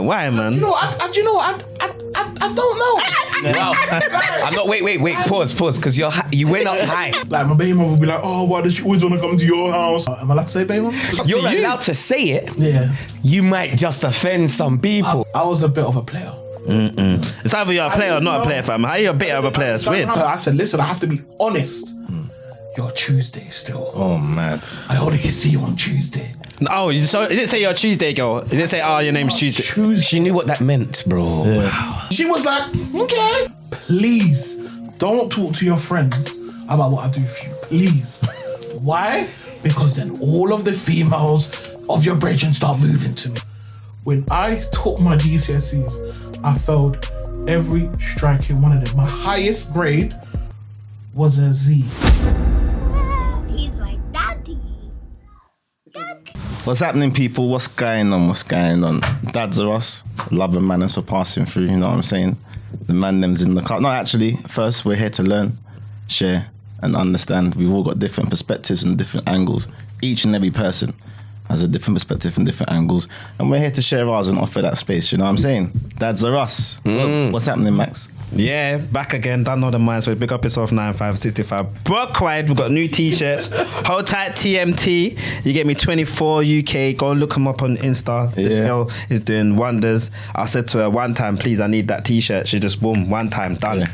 Why, man? You know, I don't know. Wow. I'm not. Wait. Pause. Because you went up high. Like my baby mum would be like, "Oh, why does she always want to come to your house?" Am I allowed to say baby mum? You're allowed to say it. Yeah. You might just offend some people. I was a bit of a player. It's either you're a player or not a player, fam. How you a bit of a player? It's weird. I said, listen, I have to be honest. You're Tuesday still. Oh, mad. I only can see you on Tuesday. Oh, so it didn't say you're a Tuesday girl. It didn't say, your name's Tuesday. She knew what that meant, bro. Yeah. Wow. She was like, okay. Please don't talk to your friends about what I do for you. Please. Why? Because then all of the females of your brethren start moving to me. When I took my GCSEs, I failed every striking one of them. My highest grade was a Z. He's my daddy. What's happening, people? What's going on? Dadsrus, love and manners for passing through, you know what I'm saying? The man them's in the car. No, actually, first we're here to learn, share and understand. We've all got different perspectives and different angles. Each and every person has a different perspective and different angles. And we're here to share ours and offer that space, you know what I'm saying? Dadsrus. What's happening, Max? Yeah, back again. Don't know the minds. So big up yourself. 9565. Brock wide. We've got new t-shirts. Hold tight TMT. You get me 24 UK. Go and look them up on Insta. This girl is doing wonders. I said to her one time, please, I need that t-shirt. She just boom, one time done. Yeah.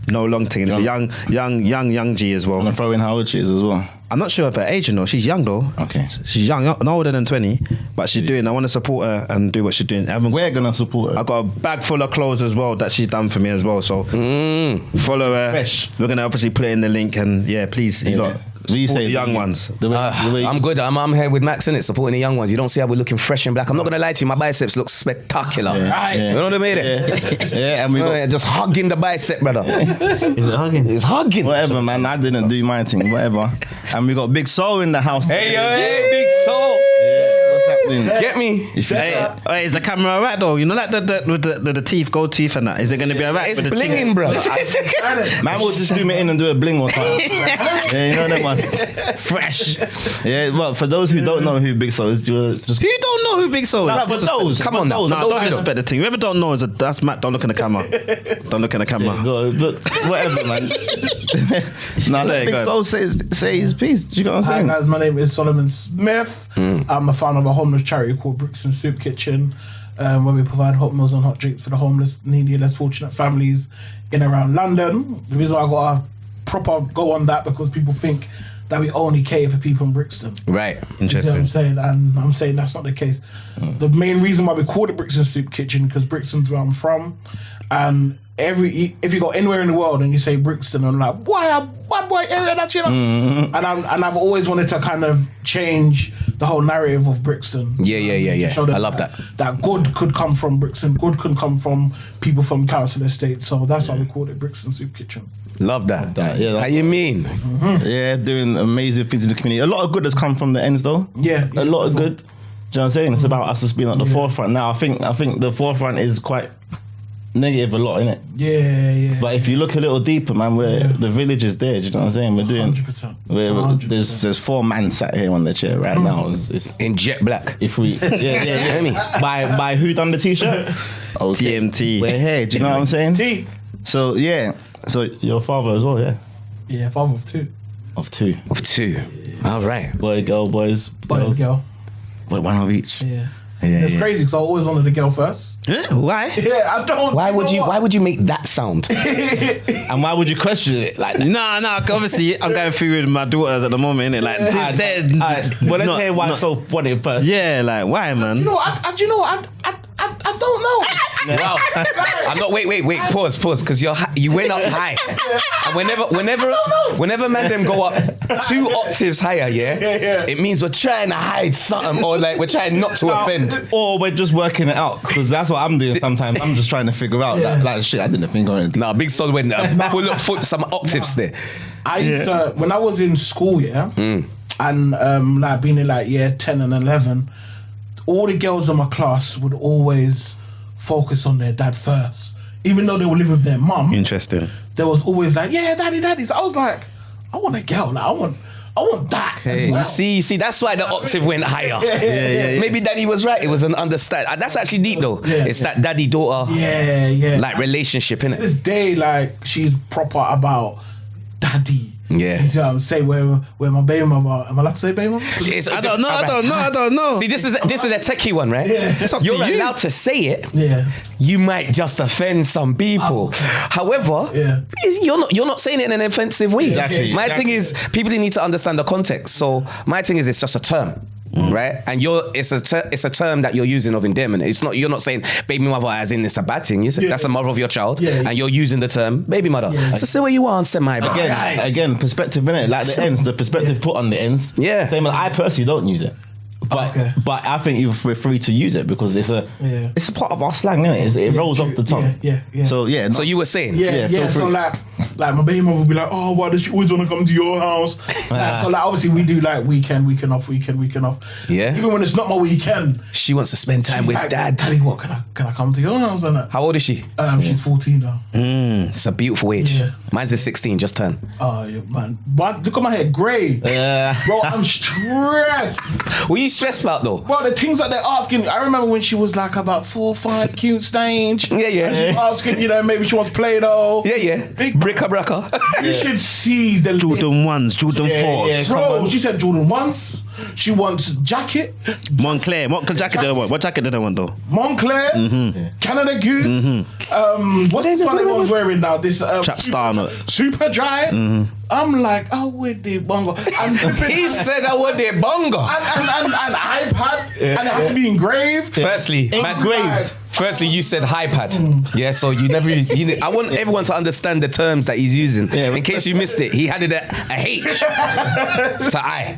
No long thing. It's a young G as well. I'm gonna throw in how old she is as well. I'm not sure of her age, you know. She's young though. Okay. She's young, not older than 20, but she's doing. I want to support her and do what she's doing. We're gonna support her. I got a bag full of clothes as well that she's done for me as well. So follow her. Fresh. We're gonna obviously put in the link and please, you lot. What do you say, the young ones. The way I'm good. I'm here with Max, innit, supporting the young ones. You don't see how we're looking fresh and black. I'm not going to lie to you. My biceps look spectacular. Right. You know what I mean? Yeah, and we got Just hugging the bicep, brother. Is it hugging? It's hugging. whatever, man. I didn't do my thing, whatever. And we got Big Soul in the house. Hey, big soul. What's happening? Get me. Hey, is the camera alright though? You know, like the teeth, gold teeth and that. Is it going to be alright? It's with the blinging, chin? bro. Man will just zoom it in and do a bling or something. Yeah, you know that one. Fresh. Yeah, well, for those who don't know who Big Soul is, do you just... Who don't know who Big Soul is? No, for those. Come on now. No, For those don't who disrespect the thing. Whoever don't know that's Matt. Don't look in the camera. Don't look in the camera. Yeah, but whatever, man. Nah, let Big Soul say his piece. Do you know what I'm Hi saying? guys, my name is Solomon Smith. I'm a founder of a homeless charity called Brixton Soup Kitchen, where we provide hot meals and hot drinks for the homeless, needy, less fortunate families in and around London. The reason why I got a proper go on that because people think that we only cater for people in Brixton. Right. You see what Interesting. I'm saying? And I'm saying that's not the case. The main reason why we call it Brixton Soup Kitchen because Brixton's where I'm from, and if you go anywhere in the world and you say Brixton, I'm like, why a bad boy area that you know? And I've always wanted to kind of change the whole narrative of Brixton. Yeah. To show them I love that. That good could come from Brixton, good could come from people from council estates. So that's why we called it Brixton Soup Kitchen. Love that. Yeah, How you mean? Yeah, doing amazing things in the community. A lot of good has come from the ends, though. Yeah. A lot of good. Do you know what I'm saying? It's about us just being at the forefront. Now, I think the forefront is quite negative a lot, innit? Yeah. But if you look a little deeper, man, the village is there. Do you know what I'm saying? We're doing. 100%. There's 4 men sat here on the chair right now. It's In jet black. if we Yeah. by who done the t-shirt? Okay. TMT. We're here. Do you know what I'm saying? T. So yeah. So your father as well, yeah. Yeah, father of 2. Of 2. Of 2. All right. Boy, girl, boys. Boy and girls. girl. Wait, one of each. Yeah. Yeah, It's crazy because I always wanted a girl first. Why? Yeah, I don't. Why would know you? Why would you make that sound? And why would you question it like that? No. Obviously, I'm going through with my daughters at the moment, innit? Like, they're Well, let's not- hear why not- it's so funny first. Yeah, like, why, man? You know, I don't know. Wow. I'm not. Wait. Pause. Because you went up high. And whenever man them go up 2 octaves higher, it means we're trying to hide something or like we're trying not to offend. Or we're just working it out because that's what I'm doing sometimes. I'm just trying to figure out like shit I didn't think on it. Nah, Big Sol went pull up foot some octaves there. I used to, when I was in school, and like being in like year 10 and 11, all the girls in my class would always focus on their dad first. Even though they would live with their mum, Interesting. there was always like, yeah, daddy. So I was like, I want a girl. Like, I want I want that. Okay. You see, that's why the octave went higher. Maybe Daddy was right. It was an understand. That's actually deep though. Yeah, it's that daddy-daughter like relationship, innit? This day, like, she's proper about daddy. Yeah. You see what I'm saying? Where my baby mother, am I allowed to say baby mother? I don't know. See, this is a techie one, right? Yeah. It's up You're to you. allowed to say it. Yeah. You might just offend some people. However, you're not saying it in an offensive way. Exactly. My thing is, people need to understand the context. So my thing is, it's just a term. Right, and it's a term that you're using of endearment. You're not saying baby mother as in it's a bad thing. That's the mother of your child, and you're using the term baby mother. So say what you want, say my Again, perspective, innit? Like the ends, the perspective put on the ends. Yeah. Same as I personally don't use it. But I think we're free to use it because it's a part of our slang, innit? It rolls off the tongue. Yeah. So So you were saying, So like my baby mother would be like, oh, why does she always want to come to your house? So like obviously we do like weekend off. Yeah. Even when it's not my weekend, she wants to spend time with like, dad. Tell you what, can I come to your house and that? How old is she? She's 14 now. It's a beautiful age. Yeah. Mine's is 16, just turned. Oh yeah, man. Look at my hair, grey. Bro, I'm stressed. What are you stressed about though? Well, the things that they're asking, I remember when she was like about 4 or 5, cute stage. Yeah. And she was asking, maybe she wants Play-Doh. Yeah. Big Bricka bracka. You should see the Jordan 1s, Jordan 4s. Bro, she said Jordan 1s. She wants jacket. Montclair. What jacket did I want? What jacket did I want though? Montclair. Canada Goose. What's this one everyone's wearing now? This Trap Star. Super Dry. I'm like, oh, with the bongo. And He said I want the bongo. and iPad, and it has to be engraved. Firstly, you said iPad. Yeah, so you never. I want everyone to understand the terms that he's using. In case you missed it, he had it a H to I.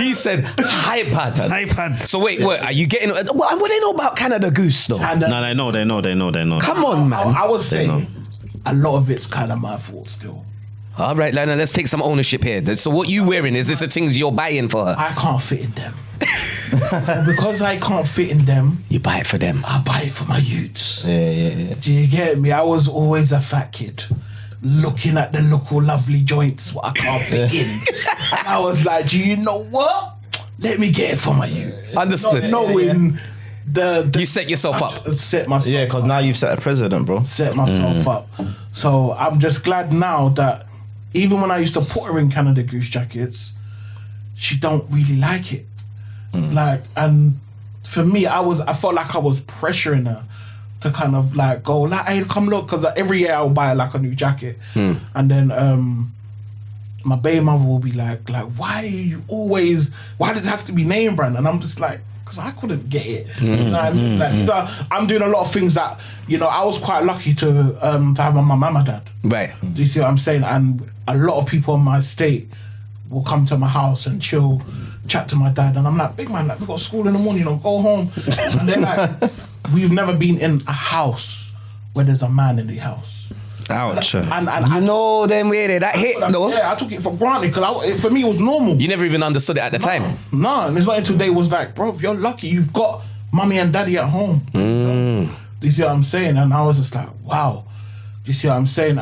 He said iPad. So wait, are you getting? What do they know about Canada Goose though? No, they know. Come on, man. I would say a lot of it's kind of my fault still. All right, Lana, let's take some ownership here. So what you wearing, is this the things you're buying for her? I can't fit in them. So because I can't fit in them, You buy it for them. I buy it for my youths. Yeah. Do you get me? I was always a fat kid looking at the local lovely joints what I can't fit in. And I was like, do you know what? Let me get it for my youth. Understood. Not knowing the You set yourself up. Set myself Yeah, because now you've set a precedent, bro. set myself up. So I'm just glad now that even when I used to put her in Canada Goose jackets, she don't really like it. Like, and for me, I felt like I was pressuring her to kind of like go like, hey, come look, because every year I'll buy like a new jacket, and then my baby mother will be like, why does it have to be name brand? And I'm just like, because I couldn't get it. You know what I mean? Like, I'm doing a lot of things that, I was quite lucky to have my mum and my dad. Right. Do you see what I'm saying? And a lot of people in my state will come to my house and chill, chat to my dad, and I'm like, big man, like, we got school in the morning, go home. And they're like, we've never been in a house where there's a man in the house. Ouch. And You know them way that hit though. Yeah, I took it for granted because for me it was normal. You never even understood it at the time. No, and it's not until they was like, bro, if you're lucky, you've got mommy and daddy at home. Do you see what I'm saying? And I was just like, wow. Do you see what I'm saying?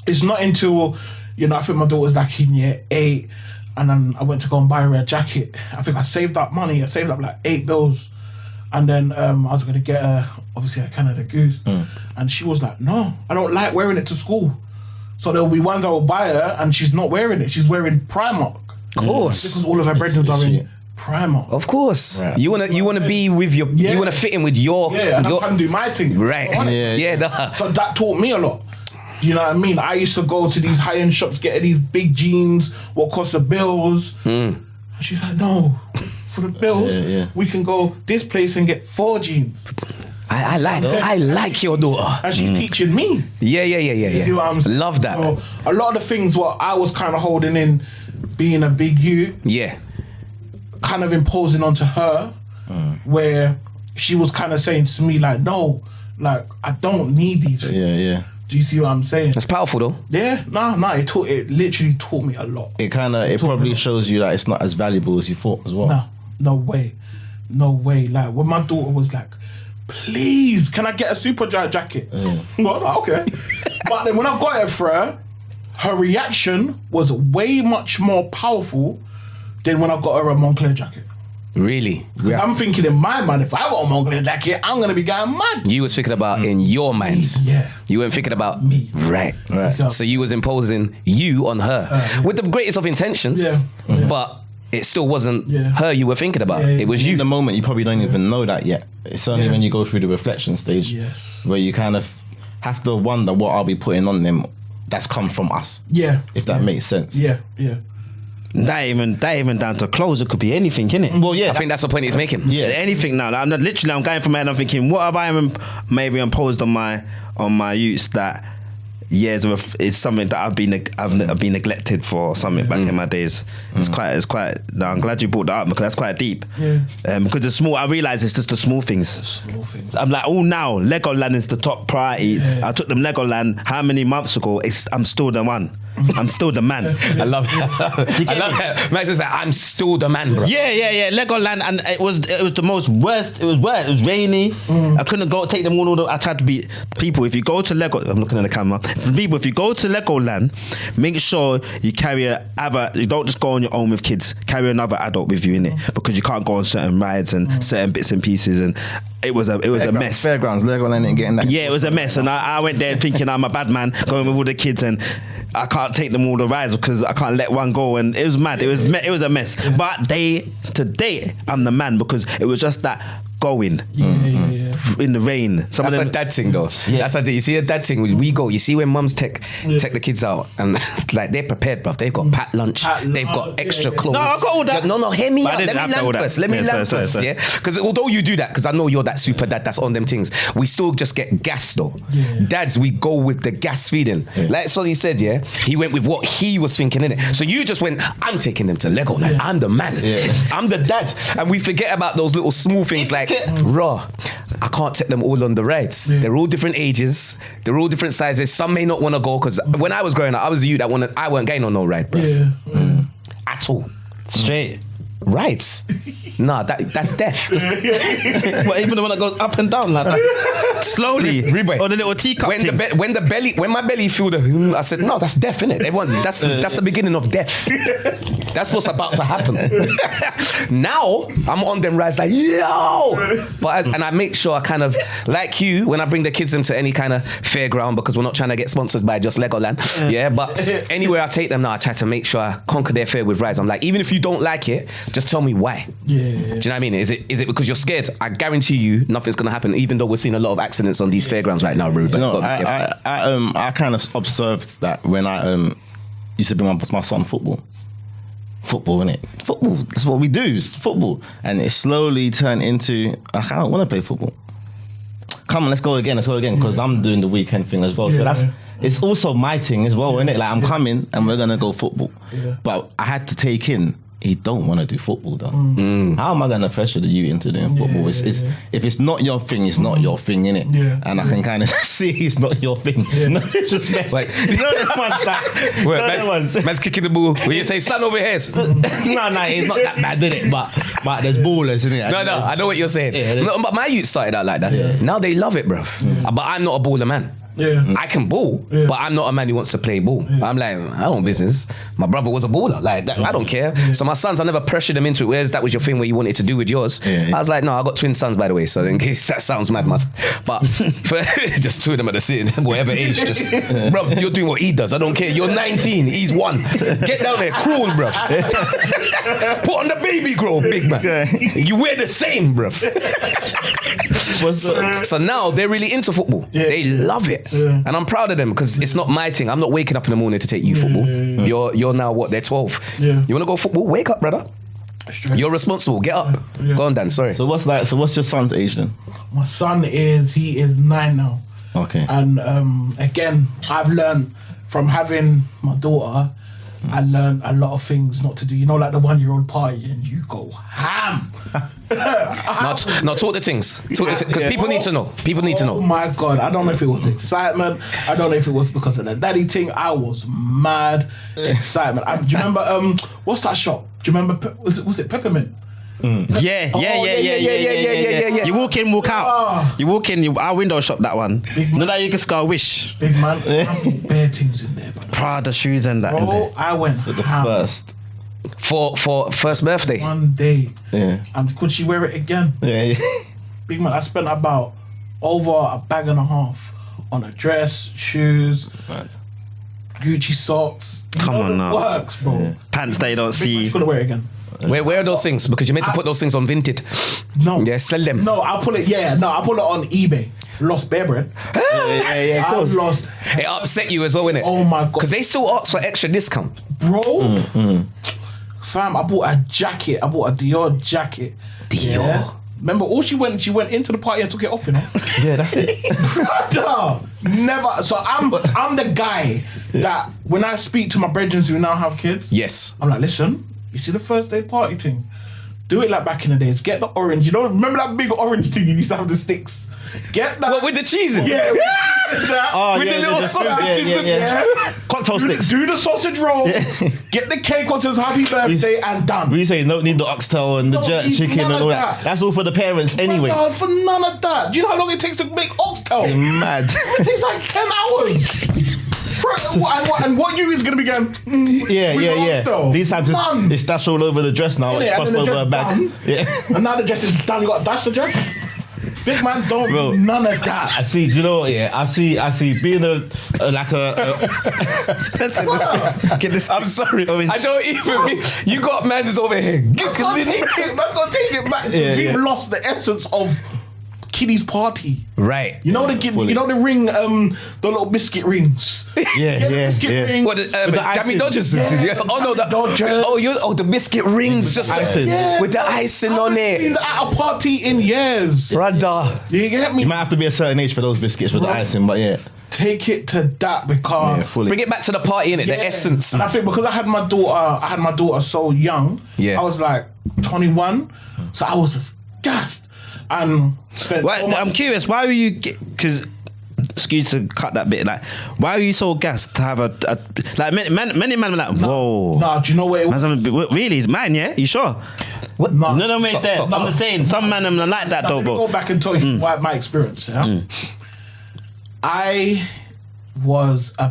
It's not until, I think my daughter was like in year 8, and then I went to go and buy her a jacket. I think I saved up money. I saved up like 8 bills. And then I was going to get her, obviously, a Canada Goose. And she was like, no, I don't like wearing it to school. So there'll be ones I will buy her and she's not wearing it. She's wearing Primark. Of course. Because all of her brethren are in Primark. Of course. Right. You wanna be with your you wanna fit in with your Yeah, and I'm trying to do my thing. right. Yeah. So that taught me a lot. You know what I mean? I used to go to these high-end shops, get these big jeans, what cost the bills. And she's like, no, for the bills, we can go this place and get 4 jeans. I like your daughter. And she's teaching me. Yeah. You see what I'm saying? Love that. So a lot of the things what I was kind of holding in, being a big you, Yeah. kind of imposing onto her, where she was kind of saying to me like, no, like I don't need these things. Yeah. Do you see what I'm saying? That's powerful though. Yeah, it literally taught me a lot. It probably shows you that it's not as valuable as you thought as well. No way. Like when my daughter was like, please, can I get a super dry jacket? Well, okay. But then when I got it for her, her reaction was way much more powerful than when I got her a Moncler jacket. Really? I'm thinking in my mind, if I got a Moncler jacket, I'm gonna be going mad. You was thinking about in your minds. Yeah. You weren't thinking about Me. Right. So you was imposing you on her with the greatest of intentions. But it still wasn't her you were thinking about. It was you. In the moment, you probably don't even know that yet. It's only when you go through the reflection stage where you kind of have to wonder what I'll be putting on them that's come from us. Yeah. If that makes sense. Yeah. That even down to clothes. It could be anything, innit? Well, yeah. I think that's the point he's making. Yeah, anything now. Like, I'm going from my head. I'm thinking, what have I maybe imposed on my youths that years of is something that I've been neglected for something back in my days. It's quite. No, I'm glad you brought that up because that's quite deep. Because the small, I realise it's just the small things. Small things. I'm like, oh, now Legoland is the top priority. I took them Legoland how many months ago? I'm still the one. I'm still the man. I love that. I love that. Max is like, I'm still the man, bro. Yeah. Legoland, and it was the most worst. It was wet. It was rainy. I couldn't take them all. I tried to be people. If you go to Lego, I'm looking at the camera. People, if you go to Legoland, make sure you carry you don't just go on your own with kids. Carry another adult with you in it because you can't go on certain rides and certain bits and pieces. And it was a mess. Fairgrounds, Legoland ain't getting that. Yeah, it was a mess, and I went there thinking I'm a bad man going with all the kids, and I can't take them all the rides because I can't let one go, and it was mad. It was a mess. But today I'm the man because it was just that going in the rain. That's a dad thing though. That's you see a dad thing. We go. You see when mums take the kids out and like they're prepared, bruv. They've got packed lunch. They've got extra clothes. No, I got all that. No, hear me out. Let me land first. Sorry. Yeah, because although you do that, because I know you're that super dad that's on them things, we still just get gas though. Dads, we go with the gas feeding. Like Solly said, he went with what he was thinking in it. So you just went, I'm taking them to Legoland. I'm the man. I'm the dad, and we forget about those little small things like, raw. I can't take them all on the rides. They're all different ages. They're all different sizes. Some may not want to go because when I was growing up, I was you that I weren't going on no ride, bro. At all. Straight. Rides. Nah, that's death. Well, even the one that goes up and down like that. Slowly. Or the little teacup when thing. when my belly feel the I said, no, that's death, innit? Everyone, that's the beginning of death. That's what's about to happen. Now I'm on them rides like, yo! And I make sure I kind of, like you, when I bring the kids into any kind of fairground, because we're not trying to get sponsored by just Legoland. But anywhere I take them now, I try to make sure I conquer their fear with rides. I'm like, even if you don't like it, just tell me why. Do you know what I mean? Is it because you're scared? I guarantee you nothing's gonna happen, even though we're seeing a lot of accidents on these fairgrounds right now, Ruben. No, I kind of observed that when I used to bring my son football, innit? Football, that's what we do, it's football. And it slowly turned into, I don't want to play football. Come on, let's go again, because I'm doing the weekend thing as well. So it's also my thing as well, innit? Like, I'm coming and we're gonna go football. But I had to take in, he don't want to do football though. How am I going to pressure you into doing football? If it's not your thing, it's not your thing, innit? And I can kind of see it's not your thing. No disrespect. Like, you know that one's man's kicking the ball. When you say, son over here. no, it's not that bad, is it? But there's ballers, innit? No, I know what you're saying. No, but my youth started out like that. Now they love it, bro. But I'm not a baller man. I can ball, but I'm not a man who wants to play ball. I'm like, I don't business. My brother was a baller. Like, I don't care. So my sons, I never pressured them into it. Whereas that was your thing where you wanted to do with yours. I was like, no, I got twin sons, by the way. So in case that sounds mad, but for just two of them at the same, whatever age, just, bro, you're doing what he does. I don't care. You're 19, he's 1. Get down there, crawl, bro. Put on the baby grow, big man. You wear the same, bro. So now they're really into football. They love it. And I'm proud of them because it's not my thing. I'm not waking up in the morning to take you football. You're now what? They're 12. You want to go football? Wake up, brother. You're responsible. Get up. Go on, Dan. Sorry. So what's your son's age then? My son he is 9 now. Okay. And again, I've learned from having my daughter. I learned a lot of things not to do. You know, like the 1-year-old party and you go ham. Now talk the things. Because people need to know. People need to know. Oh my God. I don't know if it was excitement. I don't know if it was because of the daddy thing. I was mad excitement. Do you remember, what's that shop? Do you remember, was it Peppermint? Yeah. You walk in, walk out. You walk in, I window shop that one. Know that you can score Wish. Big man, I put bare things in there, but Prada shoes and that in bro, there. I went For the ham first. For first birthday. one day. Yeah. And could she wear it again? Yeah. Big man, I spent about over a bag and a half on a dress, shoes, Gucci socks. You Come know on the now. works, bro. Pants that you don't Big man, see. she's gonna wear it again. Where are those things? Because you're meant to put those things on Vinted. No. Yeah, sell them. No, I'll put it. Yeah, no, I'll put it on eBay. Lost bare bread. Yeah, of I course. lost. It upset you as well, innit? Oh my god, Because they still ask for extra discount. bro. Fam, I bought a jacket. I bought a Dior jacket. Dior. Remember, all she went into the party and took it off, you know. Yeah, that's it. Brother, never. So I'm the guy that when I speak to my brethren who now have kids, Yes. I'm like, listen, you see the first day party thing? Do it like back in the days. Get the orange. You know, remember that big orange thing you used to have the sticks? Get that. What, with the cheese in? Yeah. That. Oh, With the little sausages and- Cocktail sticks. Do the sausage roll. Get the cake on says happy birthday and done. We say don't need the oxtail and the Don't jerk need chicken none and of all that. that. That's all for the parents anyway. Brother, for none of that. Do you know how long it takes to make oxtail? Mad. It takes like 10 hours. And what you is going to be going, Yeah, with yeah, the yeah. oxtail? These times None. it's dashed all over the dress now. Innit? It's And crossed then the over her dress back. done. Yeah. And now the dress is done. You got to dash the dress. Big man, don't Bro. do none of that. I see. Do you know what? Yeah, I see. Being like a Get this. I'm sorry. I don't even. You got man that's over here. Let's go take it back. Yeah, We've yeah. lost the essence of kiddies party. Right. You know the ring, the little biscuit rings. yeah. Biscuit ring. What, Jammy icing. Dodgers? Yeah, Oh no, Jammy Dodgers. the biscuit rings just icing. Yeah. with the icing on Been it, at a party in years. brother. You get me? You might have to be a certain age for those biscuits with the Right. icing, but yeah, Take it to that because fully. Bring it back to the party, innit? The Yeah. essence. And I think because I had my daughter so young. Yeah. I was like 21, so I was just gassed and spent. Why, so much- I'm curious. Why were you? Because excuse to cut that bit. Like, why were you so gassed to have a like many men were like, whoa. Nah, do you know what it Man's was? having a bit- really, it's mine, yeah? You sure? What? Nah. No, wait, there. I'm just saying, some men are like that, though, Let me bro. go back and tell you why my experience. Yeah? I was a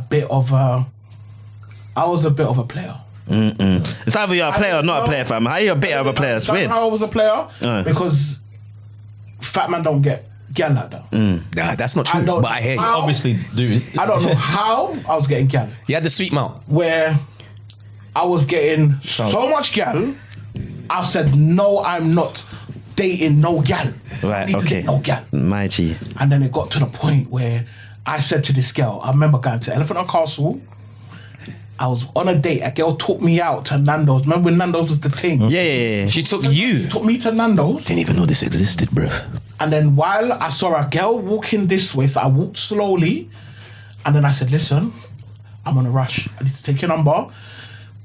bit of a player. It's either you're a player or not a player, fam. How you a bit of a player? It's weird. How I was a player because fat man don't get gal like that. Nah, that's not true. don't- But I hear you. How- obviously do. I don't know how I was getting gal. You had the sweet mouth. Where I was getting so much gal, I said, no, I'm not dating no gal. I Right, need to okay. date no gal. My G. And then it got to the point where I said to this girl, I remember going to Elephant and Castle. I was on a date. A girl took me out to Nando's. Remember when Nando's was the thing? Yeah. She took you. Took me to Nando's. Didn't even know this existed, bro. And then while I saw a girl walking this way, so I walked slowly. And then I said, listen, I'm on a rush. I need to take your number.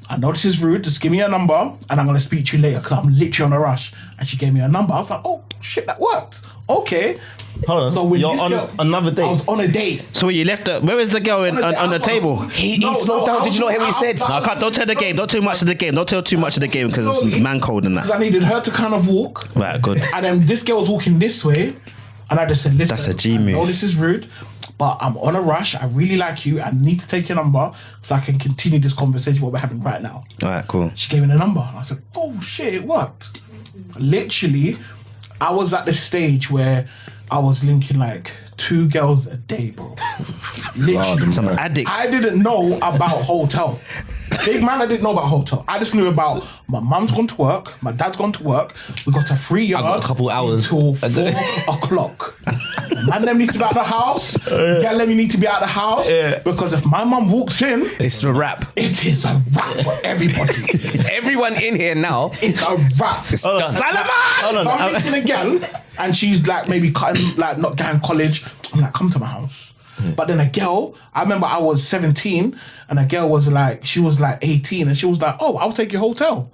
I know this is rude. Just give me your number and I'm going to speak to you later because I'm literally on a rush. And she gave me her number. I was like, oh, shit, that worked. Okay. Hold on. So with You're this on girl, another date. I was on a date. So you left the. Where was the girl on the table? He slowed down. Did you not hear what he said? No, I can't. Don't tell the game. Don't tell too much of the game. Don't tell too much of the game because it's man cold and Because that. I needed her to kind of walk. Right, good. And then this girl was walking this way. And I just said, listen, That's a G I know move. this is rude, but I'm on a rush. I really like you. I need to take your number so I can continue this conversation what we're having right now. All right, cool. She gave me the number. And I said, oh shit, it worked. Literally, I was at the stage where I was linking like 2 girls a day, bro. Literally. Some addict. I didn't know about hotel. Big man, I didn't know about hotel. I just knew about my mum's gone to work, my dad's gone to work. We got a free yard. got a couple hours. Until 4 o'clock. Man, them needs to be out the house. Girl, them need to be out the house. Yeah. Because if my mum walks in, It's a wrap. it is a wrap for everybody. Everyone in here now. It's a wrap. It's done. Hold on. If I'm making a girl and she's like maybe cutting, like not going college, I'm like, come to my house. But then a girl, I remember I was 17 and a girl was like, she was like 18 and she was like, oh, I'll take your hotel.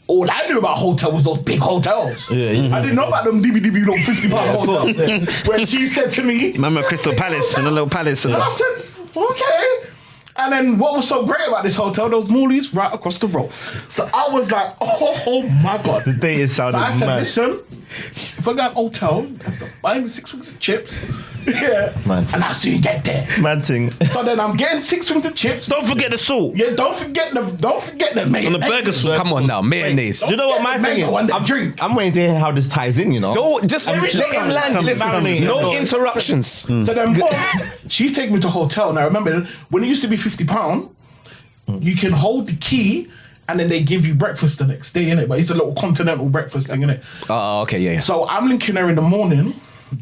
All I knew about hotel was those big hotels. Yeah. I didn't know about them DBDB little £50 hotels. When she said to me, Remember Crystal Palace and the little palace and and I that. said, okay. And then what was so great about this hotel, there was Morley's right across the road. So I was like, oh my God. The date is So sounding I said, mad. listen, if I go to an hotel, I have to buy me 6 wings of chips. Yeah. Man. And I soon get there. Mad thing. So then I'm getting 6 wings of chips. Don't forget the salt. Yeah, don't forget the mayonnaise. On the burger sauce. Come on now, mayonnaise. Do you know what my thing is? I'm waiting to hear how this ties in, you know? Don't just let him land. Listen, no interruptions. So then mom, she's taking me to a hotel. And I remember when it used to be £50, you can hold the key and then they give you breakfast the next day, innit? But it's a little continental breakfast thing, innit? Oh, okay, yeah. So I'm linking her in the morning,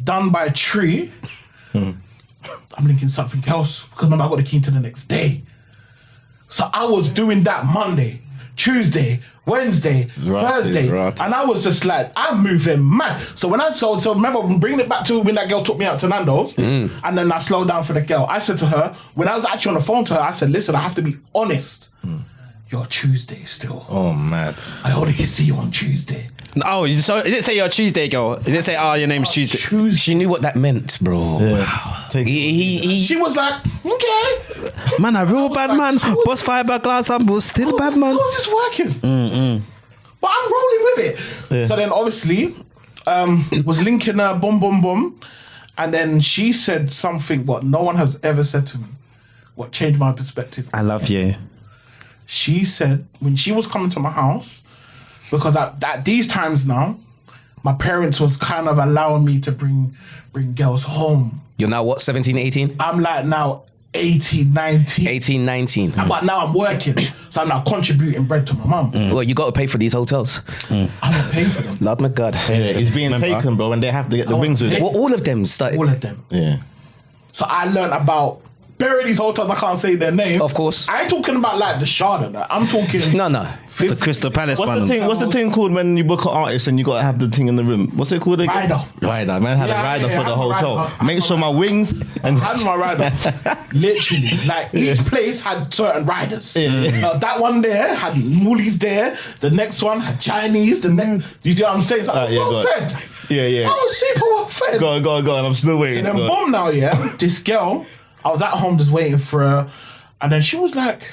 done by a tree. I'm linking something else because I got the key to the next day. So I was doing that Monday, Tuesday, Wednesday, Thursday, and I was just like, I'm moving mad. So when so remember bringing it back to when that girl took me out to Nando's, and then I slowed down for the girl. I said to her when I was actually on the phone to her, I said, "Listen, I have to be honest. You're Tuesday still. Oh, mad. I only can see you on Tuesday." Oh, so it didn't say you're a Tuesday girl. It didn't say, your name's Tuesday. She knew what that meant, bro. Yeah. She was like, okay. Man, a real bad man. Boss fiberglass and was still bad man. How's this working? But I'm rolling with it. Yeah. So then obviously, was linking her, boom. And then she said something what no one has ever said to me. What changed my perspective. I love you. She said when she was coming to my house, because at these times now, my parents was kind of allowing me to bring girls home. You're now what, 17, 18? I'm like now 18, 19. 18, 19. But now I'm working, so I'm now contributing bread to my mum. Well, you got to pay for these hotels. I'm not paying for them. Lord my God. Yeah, it's being taken, bro, and they have to get the wings with it. Well, all of them started. All of them. Yeah. So I learned about these hotels. I can't say their name. Of course. I ain't talking about like the Shard and that. I'm talking. No. The Crystal Palace What's the thing called when you book an artist and you got to have the thing in the room? What's it called again? Rider. Man had a rider for the hotel. Make sure my wings and I had my rider. Literally, like each place had certain riders. That one there had Moolies there. The next one had Chinese. The next, you see what I'm saying? So I was well fed. Yeah. I was super well fed. Go on. I'm still waiting. And then boom, now this girl. I was at home just waiting for her, and then she was like,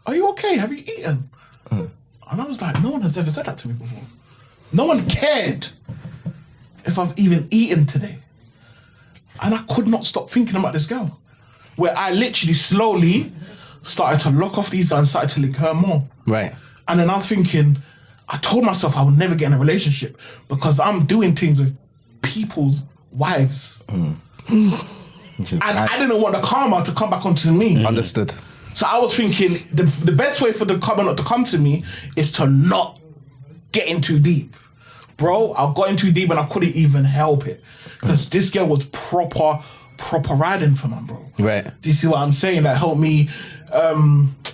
"Are you okay? Have you eaten?" And I was like, "No one has ever said that to me before. No one cared if I've even eaten today." And I could not stop thinking about this girl, where I literally slowly started to lock off these guys and started to link her more. Right. And then I was thinking, I told myself I would never get in a relationship because I'm doing things with people's wives. And I didn't want the karma to come back onto me. Understood. So I was thinking the best way for the karma not to come to me is to not get in too deep. Bro, I got in too deep and I couldn't even help it. Because this girl was proper riding for man, bro. Right. Do you see what I'm saying? That helped me.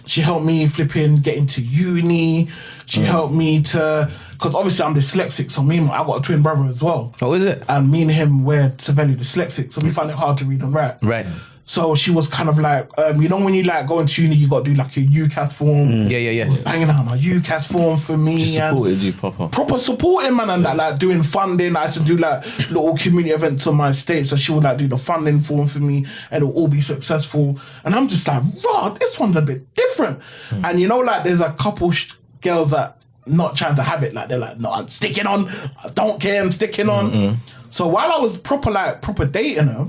She helped me flipping get into uni. She helped me to, because obviously I'm dyslexic, so I got a twin brother as well. Oh, is it? And me and him were severely dyslexic, so we find it hard to read and write. Right. So she was kind of like, you know, when you like go into uni, you got to do like your UCAS form. Yeah. She was banging out my UCAS form for me. She supported you proper. Proper supporting, man, and that, like doing funding. I used to do like little community events on my estate, so she would like do the funding form for me, and it'll all be successful. And I'm just like, raw, this one's a bit different. And you know, like there's a couple girls that not trying to have it, like they're like, no, I'm sticking on. I don't care, I'm sticking on. So while I was proper dating her,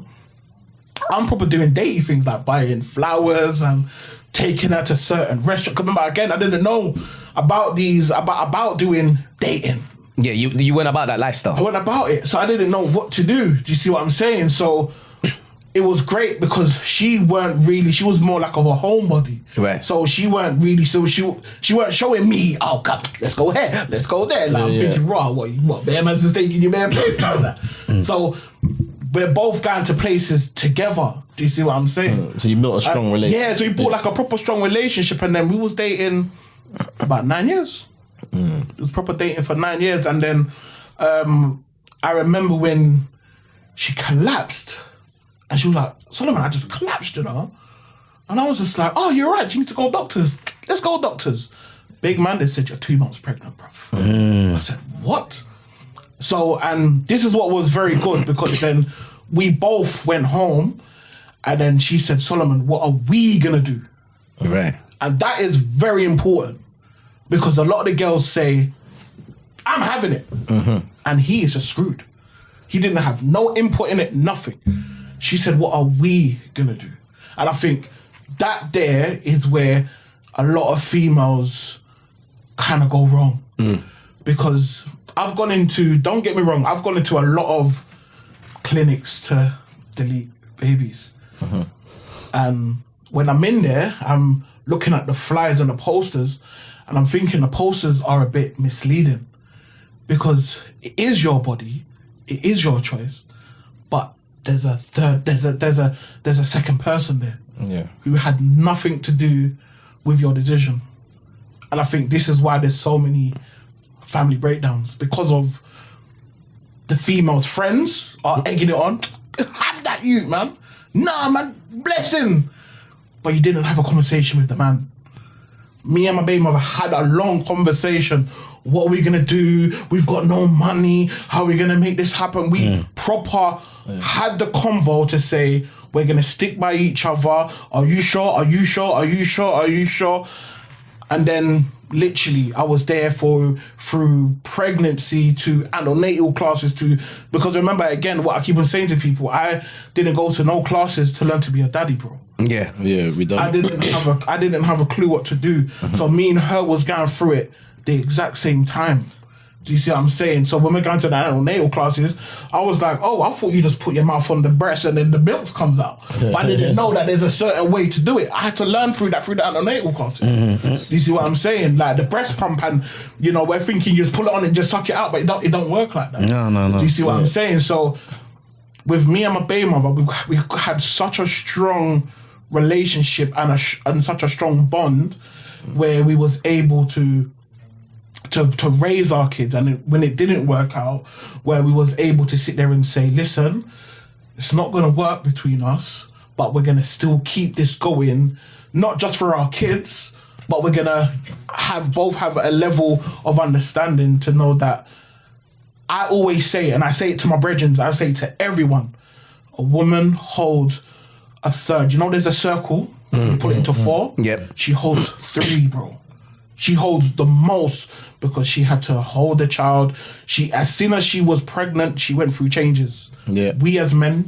I'm proper doing dating things like buying flowers and taking her to certain restaurants. Remember, again, I didn't know about doing dating. Yeah, you went about that lifestyle. I went about it, so I didn't know what to do. Do you see what I'm saying? So it was great because she was more like of a homebody. Right. So she weren't really, she weren't showing me, oh, God, let's go here, let's go there. Like, I'm thinking, raw, what, bear man's just taking you bare places like that. So we're both going to places together. Do you see what I'm saying? So you built a strong relationship. Yeah, so we built like a proper strong relationship, and then we was dating for about 9 years. It was proper dating for 9 years, and then I remember when she collapsed, and she was like, Solomon, I just collapsed, you know? And I was just like, oh, you're right, you need to go doctors. Let's go doctors. Big man, they said, you're 2 months pregnant, bruv. I said, what? So, and this is what was very good, because then we both went home, and then she said, Solomon, what are we gonna do? Right. And that is very important, because a lot of the girls say, I'm having it. And he is just screwed. He didn't have no input in it, nothing. She said, what are we gonna do? And I think that there is where a lot of females kind of go wrong. Because I've gone into, don't get me wrong, I've gone into a lot of clinics to delete babies. And when I'm in there, I'm looking at the flyers and the posters, and I'm thinking the posters are a bit misleading, because it is your body, it is your choice, but there's a second person there who had nothing to do with your decision. And I think this is why there's so many family breakdowns, because of the female's friends are egging it on. Have that you, man. Nah, man, bless him. But you didn't have a conversation with the man. Me and my baby mother had a long conversation. What are we gonna do? We've got no money. How are we gonna make this happen? We proper had the convo to say, we're gonna stick by each other. Are you sure? Are you sure? Are you sure? Are you sure? And then literally I was there through pregnancy to antenatal classes because remember, again, what I keep on saying to people, I didn't go to no classes to learn to be a daddy, bro. Yeah, we don't. I didn't have a clue what to do. So me and her was going through it the exact same time. Do you see what I'm saying? So when we're going to the antenatal classes, I was like, oh, I thought you just put your mouth on the breast and then the milk comes out. But I didn't know that there's a certain way to do it. I had to learn through the antenatal classes. Do you see what I'm saying? Like the breast pump, and we're thinking you just pull it on and just suck it out, but it don't work like that. No. Do you see what I'm saying? So with me and my baby mother, we had such a strong relationship and such a strong bond where we was able to raise our kids, and when it didn't work out, where we was able to sit there and say, listen, it's not going to work between us, but we're going to still keep this going, not just for our kids, but we're going to both have a level of understanding to know that I always say, and I say it to my brethren, I say it to everyone, a woman holds a third. There's a circle, you put it into 4. Yep. She holds 3, bro. She holds the most because she had to hold the child. As soon as she was pregnant, she went through changes. Yeah. We as men,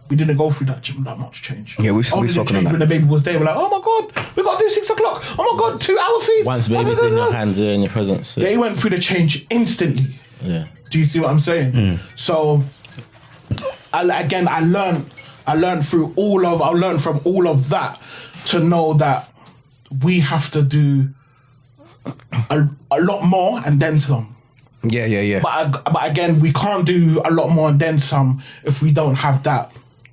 we didn't go through that much change. Yeah, we've spoken on that. When the baby was there, we're like, oh my God, we got to do 6 o'clock. Oh my God, 2-hour feed. Once baby's in your hands, in your presence. They went through the change instantly. Yeah. Do you see what I'm saying? So, I learned from all of that to know that we have to do a lot more and then some. Yeah. But again, we can't do a lot more and then some if we don't have that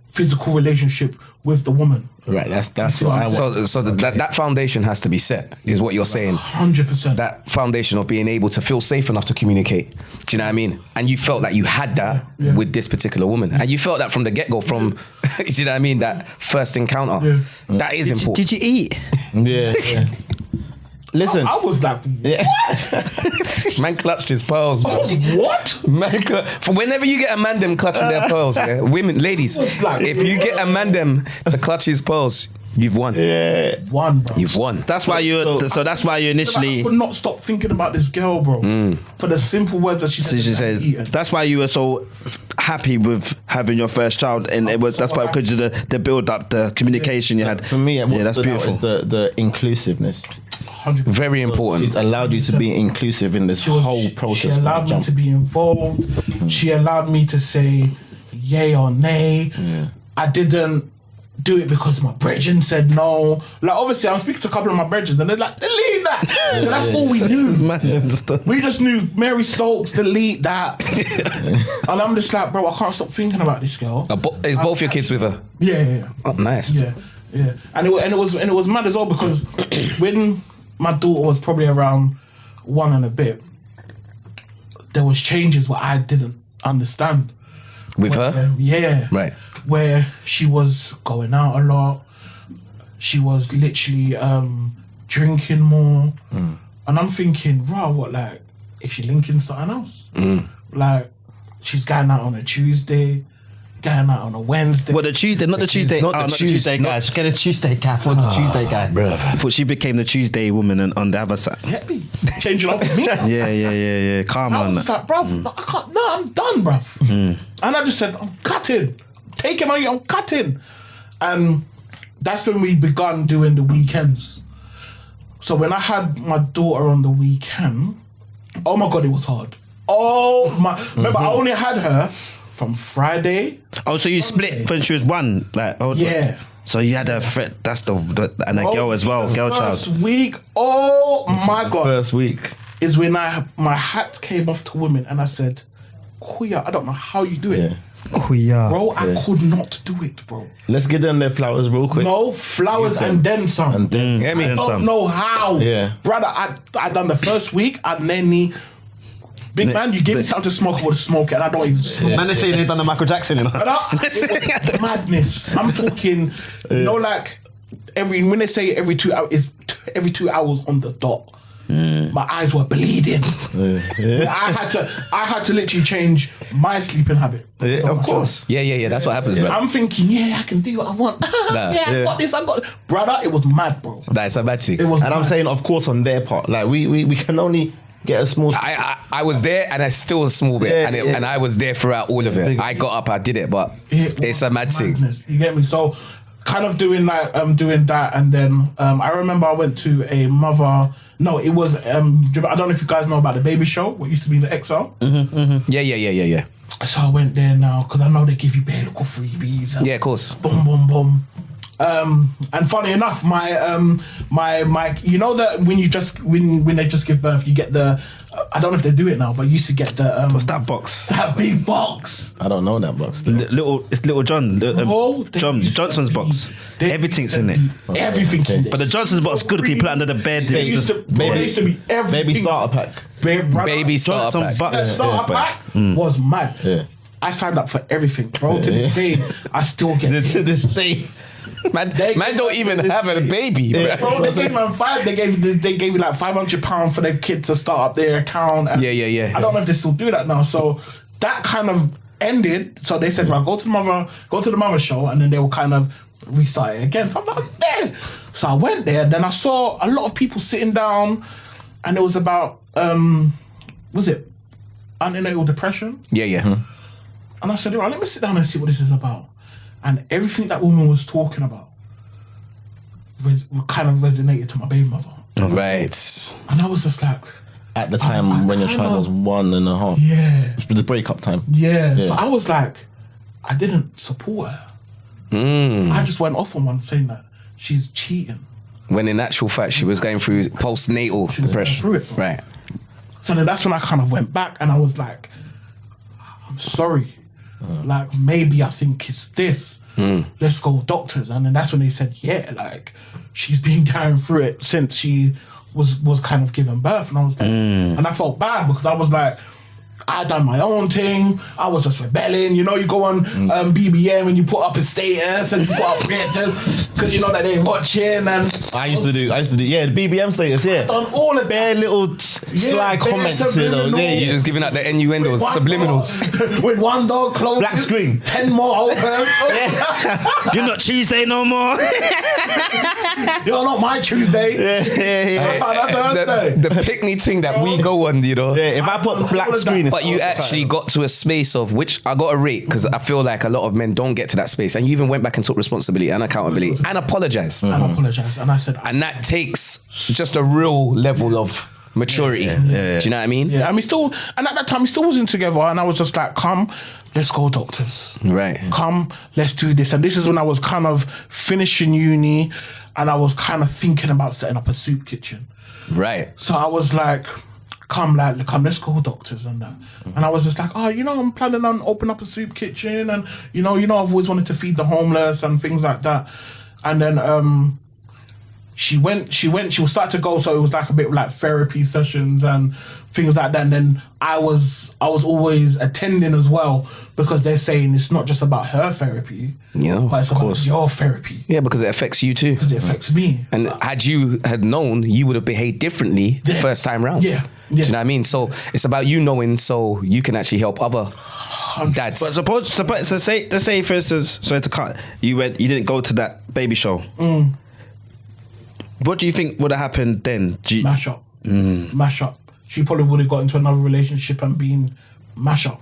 physical relationship with the woman. Right, that's what I want. So that foundation has to be set, is what you're saying. 100%. That foundation of being able to feel safe enough to communicate. Do you know what I mean? And you felt that you had that with this particular woman. And you felt that from the get-go, do you know what I mean? That first encounter. Yeah. That is important. Did you eat? Yeah. Listen. I was like, what? Man clutched his pearls, bro. What? Man, whenever you get a man them clutching their pearls, women, ladies, if you get a man them to clutch his pearls, you've won. Yeah. Won, bro. You've won. That's why that's why you initially. I could not stop thinking about this girl, bro. For the simple words that she said. That's why you were so happy with having your first child, and that's why, because of the build up, the communication you had. For me, that's beautiful. Is the inclusiveness. 100%. Very important. She's allowed you to be inclusive in this whole process. She allowed me to be involved. She allowed me to say yay or nay. Yeah. I didn't do it because my brethren said no. Like, obviously, I'm speaking to a couple of my brethren, and they're like, delete that. And that's all we knew. We just knew Mary Stokes, delete that. And I'm just like, bro, I can't stop thinking about this girl. Is both your kids with her? Yeah. Oh, nice. Yeah. And it was mad as well, because when my daughter was probably around 1 and a bit, there was changes where I didn't understand. With her? Yeah. Right. Where she was going out a lot. She was literally drinking more. And I'm thinking, what, like, is she linking something else? Like, she's going out on a Tuesday, going out on a Wednesday. What, the Tuesday? Not the Tuesday. not the not Tuesday, the Tuesday guy. She's getting a Tuesday guy. For the Tuesday guy. I thought she became the Tuesday woman on the other side. Get me changing up with me. Yeah. Calm I on. was just like, bruv, no, I can't. No, I'm done, bruv. And I just said, I'm cutting. Taking my, I'm cutting. And that's when we begun doing the weekends. So when I had my daughter on the weekend, oh my God, it was hard. Oh my! Remember, I only had her from Friday. Oh, so you split when she was one, like? Oh, Yeah. So you had a friend. That's the and a girl as well, girl child. First week, oh my God, First week. is when my hat came off to women, and I said, "Kuya, I don't know how you do it, Oh yeah. bro. I could not do it, bro. Let's get them their flowers real quick. No flowers and then some. And then Get me? I Then don't some. know how, Yeah. brother. I done the first week, and then big man, you give me something to smoke, I would smoke it, and I don't even smoke. Man, they say they done the Michael Jackson, you know. It was madness. I'm talking, you know, like when they say every 2 hours, is every 2 hours on the dot. My eyes were bleeding. I had to literally change my sleeping habit. of course. Yeah. That's what happens, man. I'm thinking, I can do what I want. I got this. I got, brother. It was mad, bro. That's a bad thing. It was. And I'm mad. saying, of course, on their part, like we can only get a small. I was there and I still a small bit and I was there throughout all of it. I got up, I did it, but it's a mad thing. Madness. You get me? So, kind of doing that, and then I remember I went to a mother. No, it was. I don't know if you guys know about the baby show. What used to be in the XL. Yeah. So I went there now because I know they give you bare little freebies. Yeah, of course. Boom, boom, boom. And funny enough, my you know that when you just when they just give birth, you get the I don't know if they do it now, but you used to get the What's that box? that big box. I don't know that box. It's little John. Johnson's box. Everything's in it. Everything in it. But the Johnson's box is good because you put it under the bed. They used to, there used to be everything. Baby starter pack. Baby starter Johnson pack. That starter pack was mad. Yeah. I signed up for everything, bro. To this day, I still get To it. this day. Man don't even have a baby, bro. Bro, they gave man five. They gave you like £500 for their kid to start up their account. And Yeah. I don't know if they still do that now. So that kind of ended. So they said, right, go to the mother show, and then they will kind of restart it again. So I'm like, I'm there. So I went there. Then I saw a lot of people sitting down, and it was about was it antenatal depression? Yeah. And I said, all right, let me sit down and see what this is about. And everything that woman was talking about kind of resonated to my baby mother. Right. And I was just like, At the time when your child was 1.5. yeah. The breakup time. Yeah. So I was like, I didn't support her. I just went off on one saying that she's cheating. When in actual fact she was going through postnatal She was depression. going through it. Right. So then that's when I kind of went back and I was like, I'm sorry. Like, maybe I think it's this. Let's go doctors. And then that's when they said, yeah, like, she's been going through it since she was kind of giving birth. And I was like, and I felt bad because I was like, I done my own thing. I was just rebelling. You know, you go on BBM and you put up a status and you put up pictures because you know that they're watching. And I used to do, the BBM status, done all of bare that. little sly bare comments, you know. subliminal. You're just giving out the innuendos, subliminals. When one dog closes, Black screen. 10 more open. You're not Tuesday no more. You're not my Tuesday. That's Thursday. The picnic thing that we go on, you know. Yeah, if I put black screen, But you actually got to a space of which I got to rate because I feel like a lot of men don't get to that space, and you even went back and took responsibility and accountability and apologized. And I apologised. And I said, And that takes just a real level of maturity. Do you know what I mean? yeah. And we still, and at that time, we still wasn't together. And I was just like, come, let's go doctors. Right. Come, let's do this. And this is when I was kind of finishing uni and I was kind of thinking about setting up a soup kitchen. Right. So I was like, come, let's go doctors and that. And I was just like, I'm planning on opening up a soup kitchen and, you know, I've always wanted to feed the homeless and things like that. And then she was starting to go, so it was like a bit like therapy sessions and things like that. And then I was always attending as well because they're saying it's not just about her therapy, but it's about your therapy. Yeah, because it affects you too. Because it affects me. And had you had known, you would have behaved differently the first time round. Yeah. Do you know what I mean? So it's about you knowing so you can actually help other dads. But so say for instance, sorry to cut, you didn't go to that baby show. What do you think would have happened then? Mash up. Mash up. She probably would have got into another relationship and been mash up.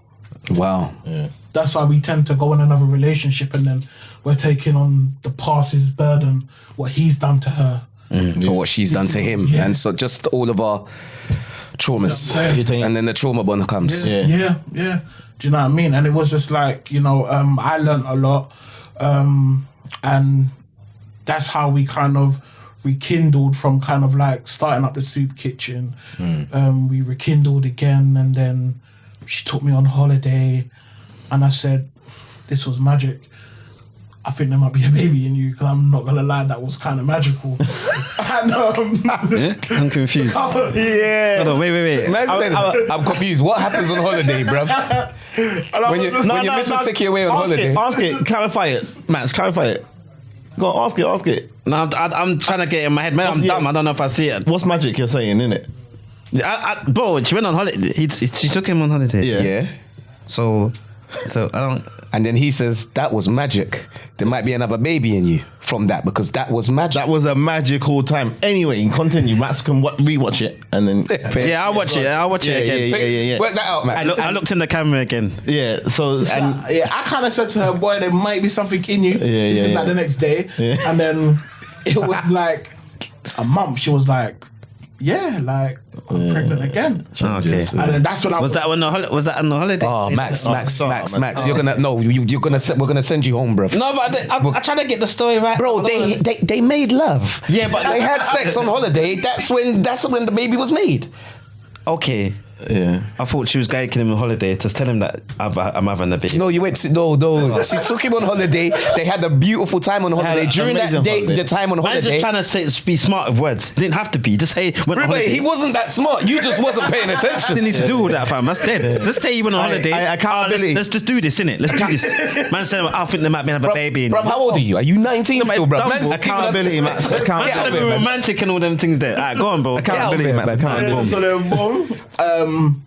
Wow. Yeah. That's why we tend to go in another relationship and then we're taking on the past's burden, what he's done to her. Or what she's done to him. Yeah. And so just all of our traumas. Yeah. And then the trauma bond comes. Yeah. Do you know what I mean? And it was just like, I learned a lot. And that's how we kind of rekindled from kind of like starting up the soup kitchen. We rekindled again, and then she took me on holiday and I said, this was magic. I think there might be a baby in you, because I'm not gonna lie, that was kind of magical. And, I'm confused. yeah. Hold on, wait. Man said, I'm confused. What happens on holiday, bruv? When your missus take you away on holiday? Ask it. Clarify it, Max. Clarify it. Go on, ask it. No, I'm trying to get it in my head. Man, I'm dumb. I don't know if I see it. What's magic you're saying, innit? Bro, she went on holiday. She took him on holiday. Yeah. So I don't. And then he says, that was magic. There might be another baby in you from that, because that was magic. That was a magical time. Anyway, continue. Max can rewatch it and then. Yeah, I'll watch it. I'll watch it again. Yeah. Work that out, man. I looked in the camera again. Yeah. So I kind of said to her, boy, there might be something in you. This is like the next day. Yeah. And then it was like a month. She was like, yeah, like I'm pregnant again. Okay. And then that's when I Was that on the holiday? Oh, Max. You're gonna we're gonna send you home, bro. No, but I'm trying to get the story right. Bro, they made love. Yeah, but they had sex on holiday. That's when the baby was made. Okay. Yeah. I thought she was gagging him on holiday to tell him that I'm having a baby. No, you went to no. She took him on holiday. They had a beautiful time on holiday. During that day, holiday. the time on I'm holiday. just trying to be smart with words. Didn't have to be. Just say went on holiday. He wasn't that smart. You just wasn't paying I attention. didn't need to do all that, fam. That's dead. Just say you went on holiday. accountability. Let's just do this, innit? Let's do this. Man said, I think there might be another baby. Bruv, how old are you? Are you 19 still, bruv? dumb, bro. Accountability, Max. Man Get should out have of been here, man. romantic and all them things there. Alright, go on, bro. Accountability, Get out Max. of here, man. Accountability. So then,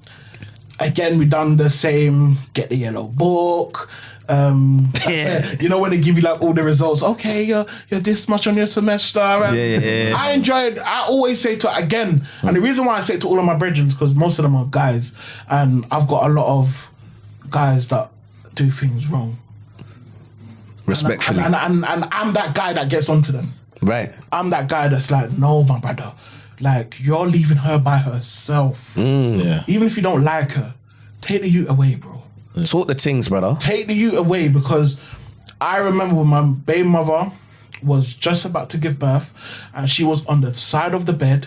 again, we done the same. Get the yellow book. Yeah. You know when they give you like all the results. Okay, you're this much on your semester. And Yeah. I enjoyed. I always say to again, and the reason why I say it to all of my brethren because most of them are guys, and I've got a lot of guys that do things wrong. Respectfully. And I'm that guy that gets onto them. Right. I'm that guy that's like, no, my brother, like you're leaving her by herself. Yeah. Even if you don't like her, take the youth away, bro. Talk the things, brother. Take the youth away, because I remember when my baby mother was just about to give birth and she was on the side of the bed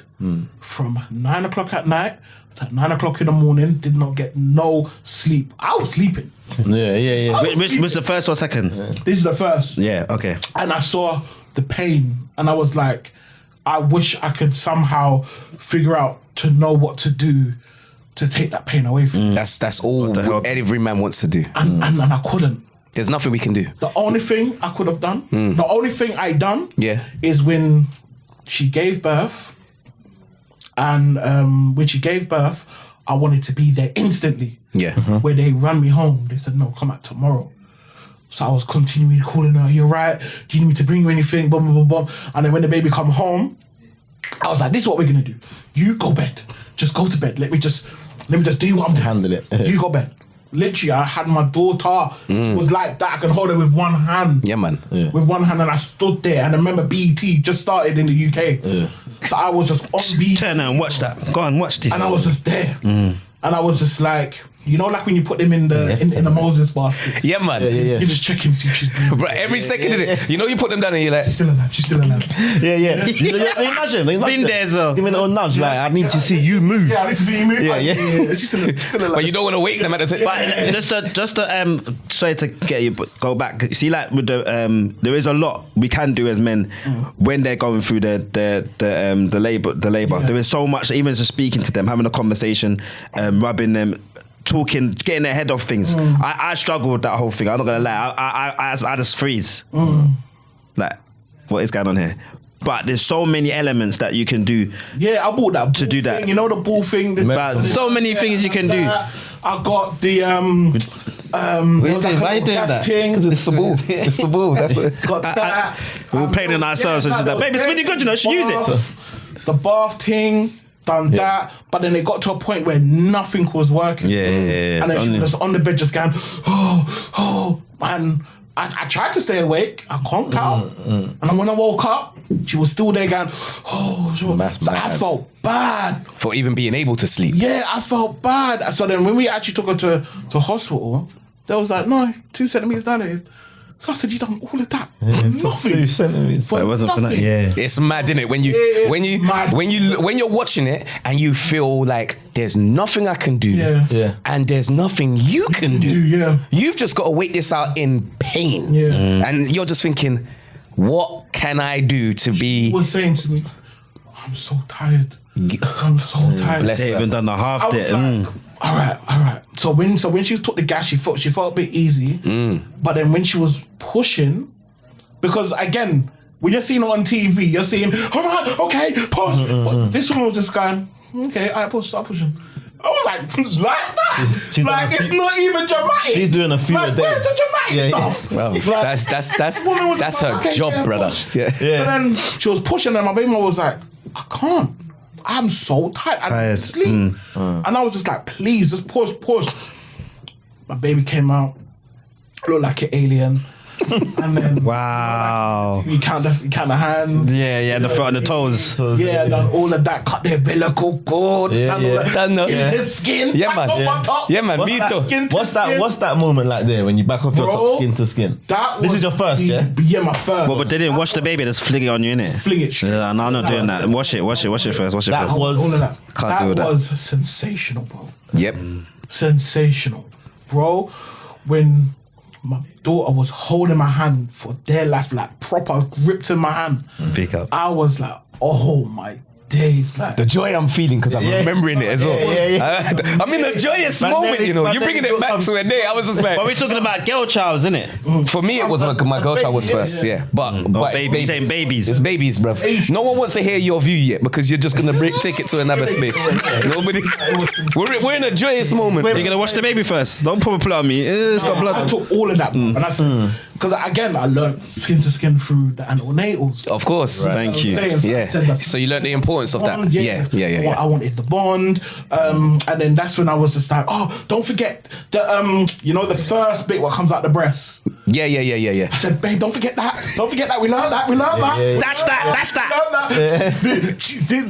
from 9 o'clock at night to 9 o'clock in the morning, did not get no sleep. I was sleeping. Yeah. Which was the first or second? This is the first. Yeah, okay. And I saw the pain and I was like, I wish I could somehow figure out to know what to do to take that pain away from me. That's all the hell? every man wants to do. And I couldn't. There's nothing we can do. The only thing I could have done, the only thing I done Yeah. is when she gave birth. And when she gave birth, I wanted to be there instantly. Yeah. Where they ran me home. They said, no, come out tomorrow. So I was continually calling her, you're right, do you need me to bring you anything? Blah, blah, blah, blah. And then when the baby come home, I was like, this is what we're gonna do. You go bed. Just go to bed. Let me just do what I'm doing. Handle it. You go bed. Literally, I had my daughter was like that. I could hold her with one hand. Yeah, man. With one hand, and I stood there. And I remember BET just started in the UK. So I was just on BET. Turn and watch that. Go on, watch this. And I was just there. And I was just like, you know, like when you put them in the in the Moses basket. Yeah, man. You just check him, see if she's breathing. Bro, every second of it, you know, you put them down and you're like, She's still alive. She's still alive. Yeah. You imagine. Been there as well. Give me a little nudge, like I need to see you move. Yeah, I need to see you move. Yeah. She's still alive. but you don't want to wake them at the same But just to sorry to get you, but go back. See, like with the there is a lot we can do as men when they're going through the labor. Yeah. There is so much. Even just speaking to them, having a conversation, rubbing them, talking, getting ahead of things. I struggle with that whole thing. I'm not gonna lie. I just freeze. Like, what is going on here? But there's so many elements that you can do. Yeah, I bought that to do that. thing, you know, the ball thing. But so many things you can do. I got the Why you doing that? Because it's the ball. It's the ball. That's what. Got that. We were playing in ourselves and she's like, babe, it's really good, you know, she use it. The bath thing, done that, but then it got to a point where nothing was working. Yeah. And then she was on the bed just going, man. I tried to stay awake. I conked out. And then when I woke up, she was still there going, I felt bad. For even being able to sleep. Yeah, I felt bad. So then when we actually took her to hospital, they was like, no, 2 centimeters dilated. So I said, you done all of that? Nothing. 2 centimeters. But it wasn't for that, yeah. It's mad, isn't it? When you're watching it and you feel like there's nothing I can do, and there's nothing you can do. Yeah. You've just got to wait this out in pain. Yeah. And you're just thinking, what can I do to be? She was saying to me, I'm so tired. I'm so tired. Bless They her. even done the half I was bit. like, all right. So when she took the gas, she felt a bit easy. But then when she was pushing, because again, when you're seeing it on TV, you're seeing, all right, okay, push. But this one was just going, okay, all right, push, start pushing. I was like that. She's like done a it's few- not even dramatic. She's doing a few like, a day. Where's the dramatic stuff? Well, Like, woman was that's like, her okay, job, yeah, brother. push. Yeah. So then she was pushing, and my baby mama was like, I can't. I'm so tired. I Tired. don't sleep. And I was just like, please, just push. My baby came out, looked like an alien. And then Wow. you count the hands. Yeah, the foot and the toes. Yeah, done all of that. Cut the umbilical cord. Yeah, done all yeah. that. Done the- Skin to skin. Yeah, back man. off Yeah. my top. Yeah, man. Me too. Skin to What's skin. that moment like there when you back off your Bro, top skin to skin? This is your first, yeah? Yeah, my first. But they didn't wash the baby, just fling it on you, innit? Fling it straight. Yeah, no, I'm not doing that. Wash it first. Wash it That first. was- All of that. Can't do that. was sensational, bro. Yep. Sensational, bro. When my daughter was holding my hand for dear life, like proper gripped in my hand, Pick up. I was like, oh my days, like The joy I'm feeling because I'm remembering it as well. I'm in a joyous moment, you know. You're bringing it back to a day. I was just like, But we're talking about girl childs, isn't it? for me, it was my girl child was first, yeah. But babies. Saying babies. It's babies, bro. No one wants to hear your view yet because you're just gonna take it to another space. Nobody. We're in a joyous moment. You're gonna wash the baby first. Don't put on me. It's got I blood. took all of that, and that's because again I learned skin to skin through the antenatals. Of course. Thank you. Yeah. So you learned the importance of that. Yeah. I wanted the bond, and then that's when I was just like, oh, don't forget the the first bit what comes out the breast. Yeah. I said, babe, don't forget that. Don't forget that. We learned that. Dash that.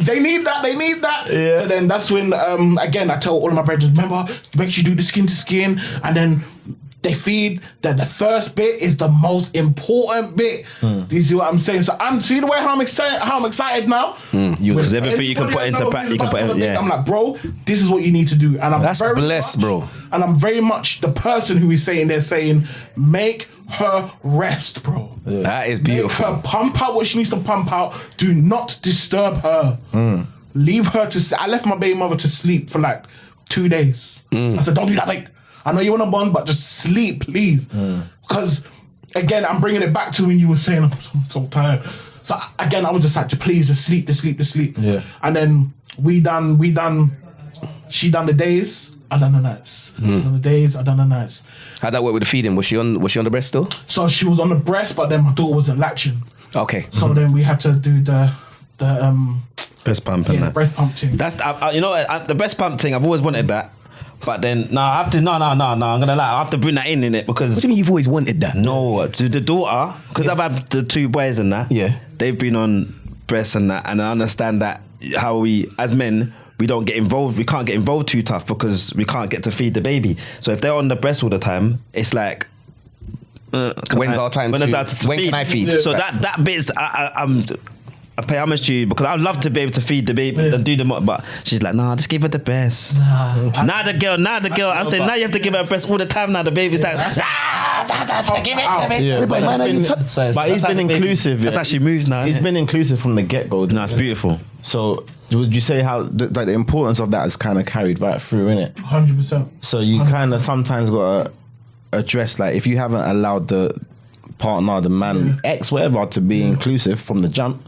They need that. So then that's when again I tell all of my brothers, remember, make sure you do the skin to skin, and then they feed that the first bit is the most important bit. Do you see what I'm saying? So I'm see the way how I'm excited now. Because everything you can put into practice, you can put in. Yeah. I'm like, bro, this is what you need to do, and I'm That's very blessed, much- bro. And I'm very much the person who is saying make her rest, bro. That is Make beautiful. her pump out what she needs to pump out. Do not disturb her. Leave her to. I left my baby mother to sleep for like 2 days. I said, don't do that, like. I know you want to bond, but just sleep, please. Because, again, I'm bringing it back to when you were saying, I'm so tired. So, again, I was just like, please, just sleep. Yeah. And then she done the days, I done the nights. She done the days, I done the nights. How'd that work with the feeding? Was she on the breast still? So she was on the breast, but then my daughter wasn't latching. Okay. So then we had to do the Breast pump and that. breast pump thing. That's the breast pump thing. I've always wanted that, but then I have to. No. I'm gonna lie. I have to bring that in it because. What do you mean you've always wanted that? No, the daughter, because I've had the 2 boys and that. Yeah. They've been on breasts and that, and I understand that how we as men. We don't get involved. We can't get involved too tough because we can't get to feed the baby. So if they're on the breast all the time, it's like. When's our time? When can I feed? Yeah. So that bit's I pay homage to you because I'd love to be able to feed the baby and do the but she's like, nah, just give her the breast. Now the girl. I'm saying now you have to give her a breast all the time. Now the baby's like, give it to me. Yeah, but he's been inclusive. That's how she moves now. He's been inclusive from the get-go. No, it's beautiful. So would you say how the importance of that is kind of carried right through, innit? 100%. So you kind of sometimes got to address, like, if you haven't allowed the partner, the man, X, whatever, to be inclusive from the jump,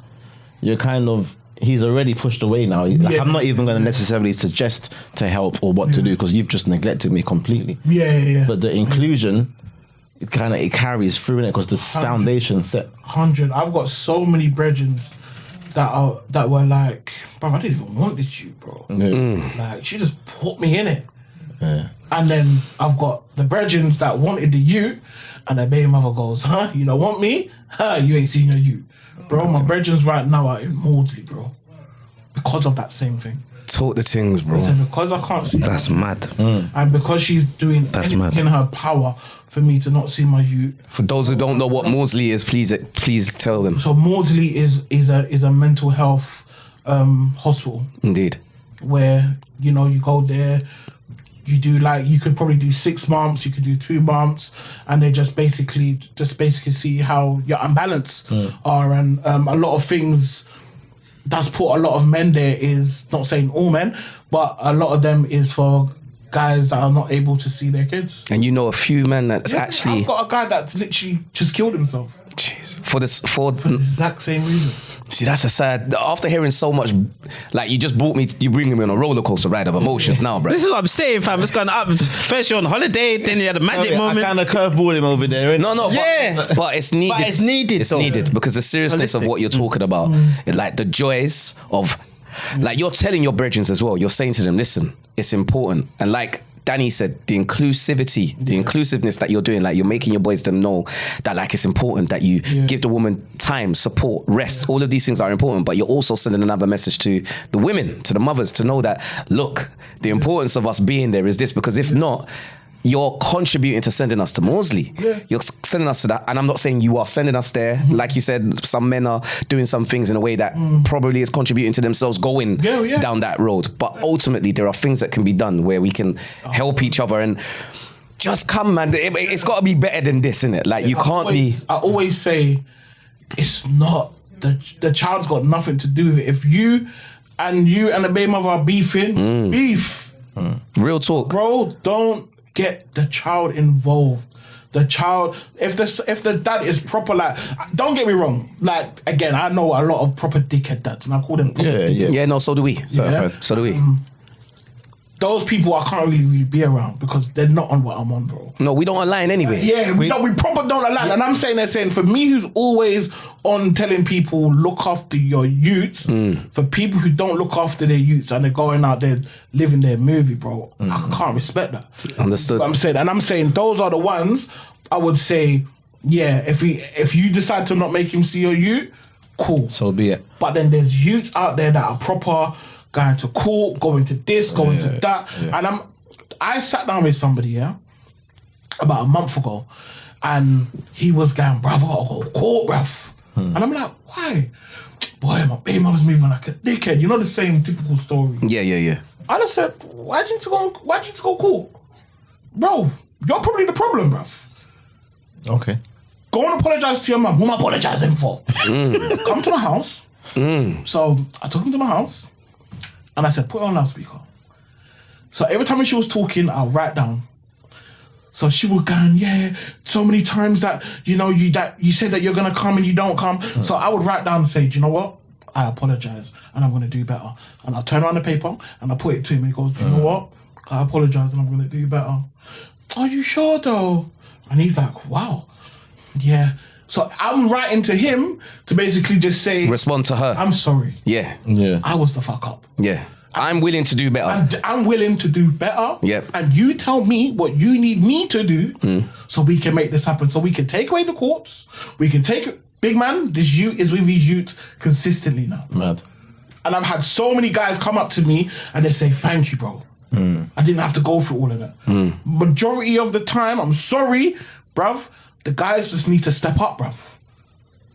you're kind of he's already pushed away now. Like, Yeah. I'm not even going to necessarily suggest to help or what to do because you've just neglected me completely. Yeah. But the inclusion, it carries through in it because the foundation set. 100. I've got so many brethren that were like, bro, I didn't even want this you, bro. Like, she just put me in it. Yeah. And then I've got the brethren that wanted the you, and their baby mother goes, huh? You don't want me? Huh? You ain't seen your you. Bro, my brethren right now are in Maudsley, bro. Because of that same thing. Talk the things, bro. Listen, because I can't see That's her, mad. and because she's doing anything mad. in her power for me to not see my youth. For those who don't know what Maudsley is, please tell them. So Maudsley is a mental health hospital Indeed. where, you know, you go there, you do like, you could probably do 6 months, you could do 2 months, and they just basically see how your unbalance are, and a lot of things that's put a lot of men there is, not saying all men, but a lot of them is for guys that are not able to see their kids. And you know a few men that's actually, I've got a guy that's literally just killed himself jeez, for the exact same reason. see, that's a sad. After hearing so much, like you bringing me on a roller coaster ride of emotions now, bro. This is what I'm saying, fam. It's gone up. First you're on holiday, then you had a magic I moment. kind of curveballed him over there. No, Yeah. but it's needed. But it's needed, It's though. needed because the seriousness of what you're talking about, like the joys of, like you're telling your brethren as well. You're saying to them, listen, it's important, and like Danny said, the inclusiveness that you're doing, like you're making your boys them know that like it's important that you give the woman time, support, rest. All of these things are important, but you're also sending another message to the women, to the mothers, to know that, look, the importance of us being there is this, because if not, you're contributing to sending us to Maudsley. Yeah. You're sending us to that, and I'm not saying you are sending us there. Like you said, some men are doing some things in a way that probably is contributing to themselves going down that road. But ultimately, there are things that can be done where we can help each other and just come, man. It's got to be better than this, innit? Like you can't be. I always say, it's not the child's got nothing to do with it. If you and the baby mother are beefing, beef, Real talk. bro. Don't get the child involved. The child, if the dad is proper, like, don't get me wrong. Like, again, I know a lot of proper dickhead dads, and I call them proper dickhead. Yeah, no, so do we. So do we. Those people I can't really be around because they're not on what I'm on, bro. No, we don't align anyway. Yeah, we proper don't align. And I'm saying for me who's always on telling people look after your youths, for people who don't look after their youths and they're going out there living their movie, bro, I can't respect that. Understood. But I'm saying those are the ones I would say, yeah, if you decide to not make him see your youth, cool. So be it. But then there's youths out there that are proper, going to court, going to this, going to that. And I sat down with somebody, about a month ago, and he was going, bruv, I gotta go to court, bruv. And I'm like, why? Boy, my baby mother's moving like a dickhead. You know, the same typical story. Yeah. I just said, why'd you need to go court? Bro, you're probably the problem, bruv. Okay. Go and apologise to your mum. Who am I apologising for? Come to my house. So I took him to my house and I said, put it on loudspeaker. So every time she was talking, I'll write down. So she was going, yeah, so many times that, you know, you said that you're going to come and you don't come. So I would write down and say, do you know what? I apologise and I'm going to do better. And I'll turn around the paper and I put it to him and he goes, do you know what? I apologise and I'm going to do better. Are you sure though? And he's like, wow. Yeah. So I'm writing to him to basically just say, Respond to her. I'm sorry. Yeah. I was the fuck up. Yeah. I'm willing to do better. And I'm willing to do better. Yep. And you tell me what you need me to do so we can make this happen. So we can take away the courts. We can take big man, this youth is with his youth consistently now. Mad. And I've had so many guys come up to me and they say, thank you, bro. I didn't have to go through all of that. Majority of the time, I'm sorry, bruv, the guys just need to step up, bruv.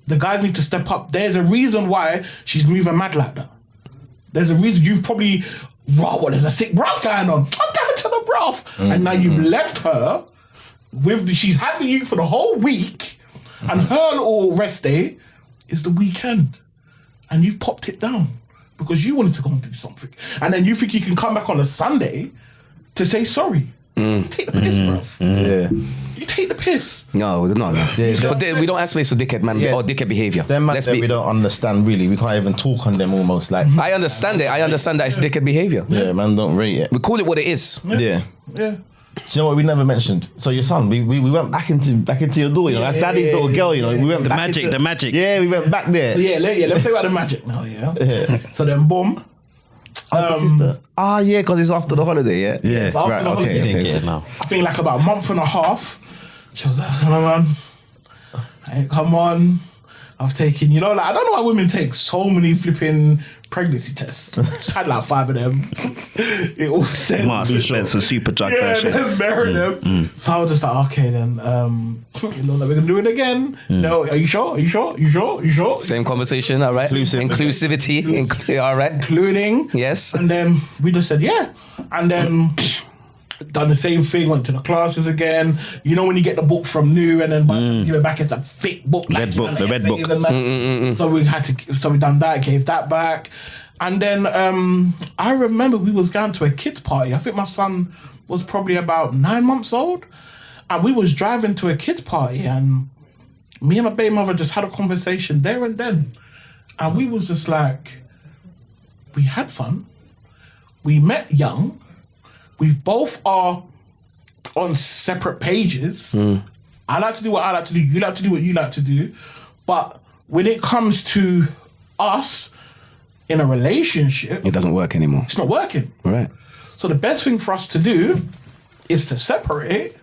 The guys need to step up. There's a reason why she's moving mad like that. There's a reason you've probably, there's a sick bruv going on. I'm going to the bruv. And now you've left her she's had the youth for the whole week and her little rest day is the weekend. And you've popped it down because you wanted to go and do something. And then you think you can come back on a Sunday to say sorry. You take the piss, bruv. Yeah. You take the piss. No, no. But we don't have space for dickhead man or dickhead behaviour. Them man that we don't understand really. We can't even talk on them almost like. I understand it. I understand that it's dickhead behaviour. Yeah, man, don't rate it. We call it what it is. Yeah. Yeah. Do you know what we never mentioned? So your son, we went back into your door, you know. That's daddy's little girl, you know. We went The back magic, the magic. Yeah, we went back there. So let me tell you about the magic now, yeah. So then, boom. Yeah, because it's after the holiday, yeah. Yeah. It's after Right, the okay, holiday. Didn't okay. get it now. I think like about a month and a half. She was like, "Hello, man. Hey, come on. I've taken, you know, like I don't know why women take so many flipping pregnancy tests. Just had like 5 of them. It all said. Marks and Spencer super drug Yeah, version. there's better them. So I was just like, okay, then, you know, like we're gonna do it again. No, are you sure? Are you sure? Are you sure? Are you sure? Same conversation, all right? Inclusivity, all right? Including. Yes. And then we just said, yeah. And then done the same thing, went to the classes again. You know when you get the book from New and then by the time you go back, it's a thick book. Red book, the red book. So we done that, gave that back. And then I remember we was going to a kids party. I think my son was probably about 9 months old. And we was driving to a kids party and me and my baby mother just had a conversation there and then. And we was just like, we had fun. We met young. We both are on separate pages. I like to do what I like to do. You like to do what you like to do. But when it comes to us in a relationship, It doesn't work anymore. it's not working. All right. So the best thing for us to do is to separate.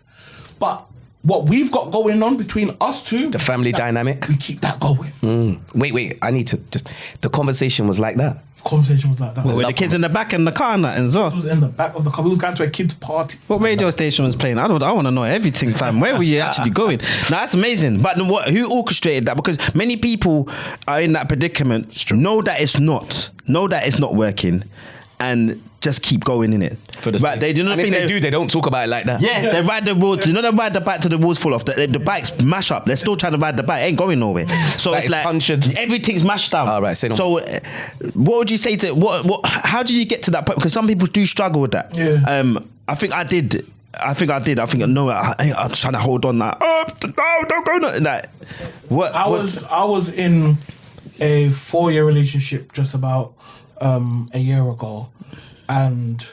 But what we've got going on between us two, The family dynamic. we keep that going. Wait. I need to just. The conversation was like that. Conversation was like that. With the kids in the back and the car and that as well. It was in the back of the car. We was going to a kids' party. What radio station was playing? I want to know everything, fam. Where were you actually going? Now that's amazing. But who orchestrated that? Because many people are in that predicament. Know that it's not working, and just keep going in it. But they do not And if think they do, they don't talk about it like that. Yeah, they ride the wheels. You know, they ride the bike till the wheels fall off. The bike's mash up. They're still trying to ride the bike. It ain't going nowhere. So Like it's it's like punctured. everything's mashed down. All right, say no So, what would you say to what? How do you get to that point? Because some people do struggle with that. Yeah. I think I did. I think no. I'm trying to hold on. Like, oh no, don't go. No. Like, what? I was in a 4-year relationship just about a year ago, and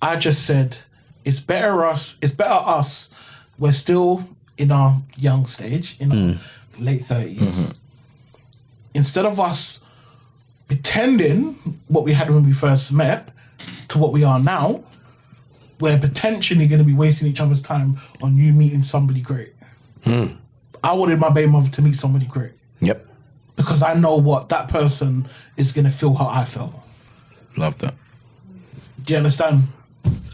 I just said it's better us. We're still in our young stage, in our late 30s. Instead of us pretending what we had when we first met to what we are now, we're potentially going to be wasting each other's time on you meeting somebody great. I wanted my baby mother to meet somebody great Yep. because I know what that person is going to feel how I felt. Love that. Do you understand?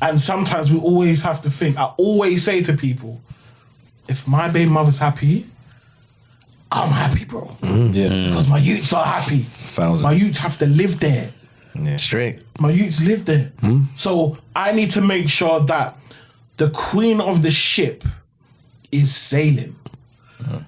And sometimes we always have to think. I always say to people, if my baby mother's happy, I'm happy, bro. Yeah. Because my youths are happy. 1,000. My youths have to live there. Straight. My youths live there. So I need to make sure that the queen of the ship is sailing.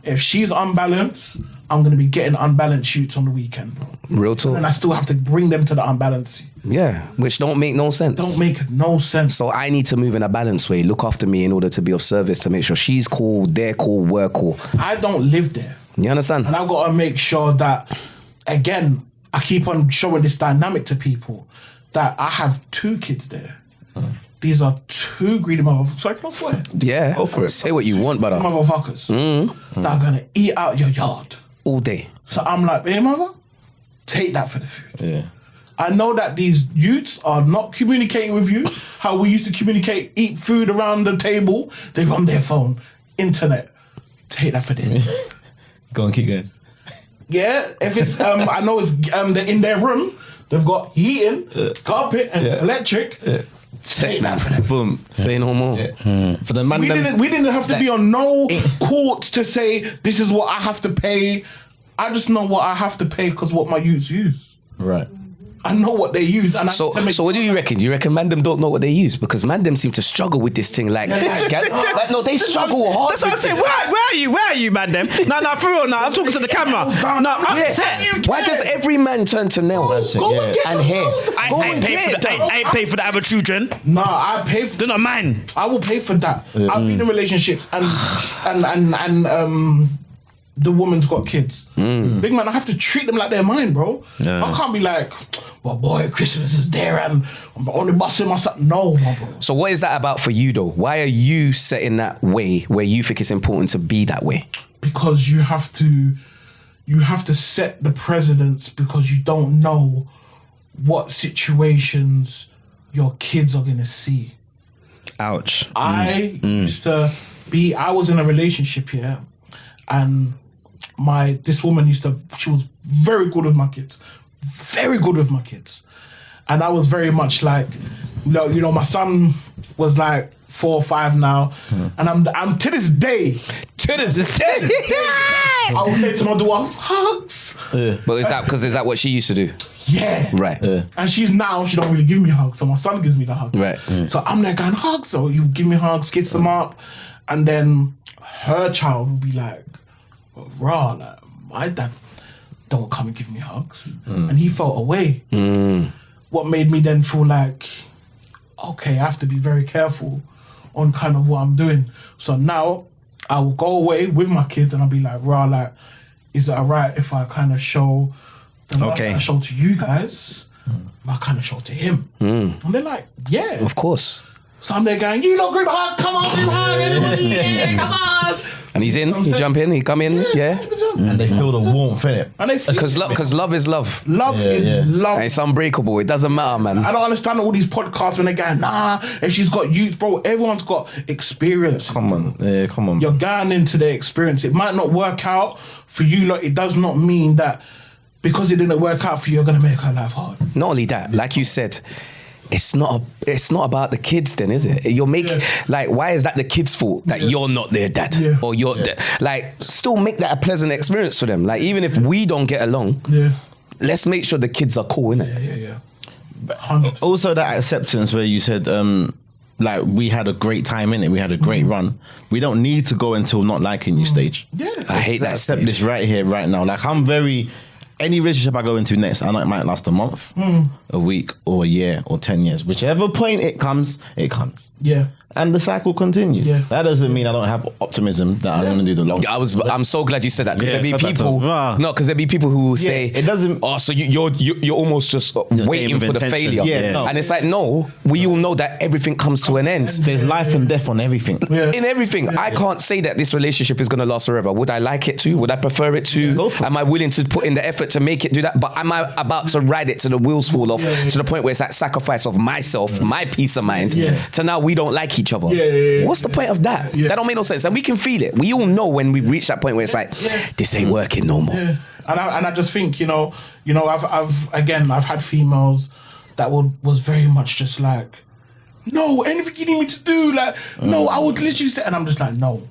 If she's unbalanced, I'm going to be getting unbalanced shoots on the weekend, bro. Real talk. And I still have to bring them to the unbalance. Yeah, which don't make no sense. Don't make no sense. So I need to move in a balanced way, look after me in order to be of service, to make sure she's cool, they're cool, we're cool. I don't live there. You understand? And I've got to make sure that, again, I keep on showing this dynamic to people, that I have 2 kids there. These are 2 greedy motherfuckers. Sorry, can I swear? Yeah. Go for it. Say what you want, brother. Motherfuckers that are going to eat out your yard. All day. So I'm like, hey, mother, take that for the food. Yeah. I know that these youths are not communicating with you how we used to communicate, eat food around the table. They're on their phone, internet. Take that for them. Go on, keep going. Yeah, if it's, I know it's they're in their room. They've got heating, carpet, and electric. Take that for them. Boom. Say no more. For the man. We didn't have to be on no court to say this is what I have to pay. I just know what I have to pay because what my youths use. Right. I know what they use. And So what do you reckon? Do you reckon man them don't know what they use? Because man them seem to struggle with this thing. Like no, they struggle hard. That's what I'm saying. Where are you, man? Them. No, for real. No, I'm talking to the camera. No, I'm set. Why does every man turn to nails and hair? I ain't paid for that other children. No, I pay for. They're not mine. I will pay for that. I've been in relationships and the woman's got kids. Big man, I have to treat them like they're mine, bro. Yeah. I can't be like, well, boy, Christmas is there and I'm only busting myself. No, my bro. So what is that about for you though? Why are you set in that way where you think it's important to be that way? Because you have to set the precedence, because you don't know what situations your kids are gonna see. Ouch. I was in a relationship here, and this woman she was very good with my kids. Very good with my kids. And I was very much like, you know, my son was like 4 or 5 now, and I'm to this day. I will say to my daughter, hugs. But is that what she used to do? Yeah. Right. And she don't really give me hugs, so my son gives me the hug. Right. So I'm there going, hugs. So you give me hugs, kiss them up, and then her child will be like, well, raw, like, my dad don't come and give me hugs. And he felt away. What made me then feel like, okay, I have to be very careful on kind of what I'm doing. So now I will go away with my kids and I'll be like, raw, like, is it alright if I kind of show the love that I show to you guys, but I kind of show to him? And they're like, yeah. Of course. So I'm there going, you lot group hug, come on, group hug, everybody, yeah, come on. And he's in, he jump in, he come in, yeah. 100%. And they feel the warmth in it. And they feel Because love is love. love is love. And it's unbreakable. It doesn't matter, man. I don't understand all these podcasts when they go, nah, if she's got youth, bro, everyone's got experience. Come on. Come on. You're going into their experience. It might not work out for you, like, it does not mean that because it didn't work out for you, you're going to make her life hard. Not only that, like you said, it's not about the kids then, is it? You're making, like, why is that the kids' fault that you're not their dad? Or you're, like, still make that a pleasant experience for them. Like, even if we don't get along, let's make sure the kids are cool, innit? Yeah. 100%. Also that acceptance where you said, like, we had a great time in it, we had a great run. We don't need to go until not liking you stage. Yeah. I hate that Accept stage. this right here, right now. Like, any relationship I go into next, I know it might last a month, a week, or a year, or 10 years. Whichever point it comes, it comes. Yeah. And the cycle continues. Yeah. That doesn't mean I don't have optimism that I'm going to do the long. I'm so glad you said that, because there'd be that's people. tough. No, because there'd be people who say it doesn't. Oh, so you're almost just waiting game for of the intention. failure. Yeah, no. And it's like, no, we all know that everything comes to an end. There's life and death on everything. Yeah. In everything, I can't say that this relationship is going to last forever. Would I like it to? Would I prefer it to? Go for it. Am I willing to put in the effort to make it do that? But am I about to ride it to the wheels fall off, to the point where it's that sacrifice of myself, my peace of mind, to now we don't like each other? What's the point of that? That don't make no sense. And we can feel it. We all know when we've reached that point where it's like, this ain't working no more. Yeah. And I just think, you know, I've had females that was very much just like, no, anything you need me to do, like, no, I would literally say, and I'm just like, no.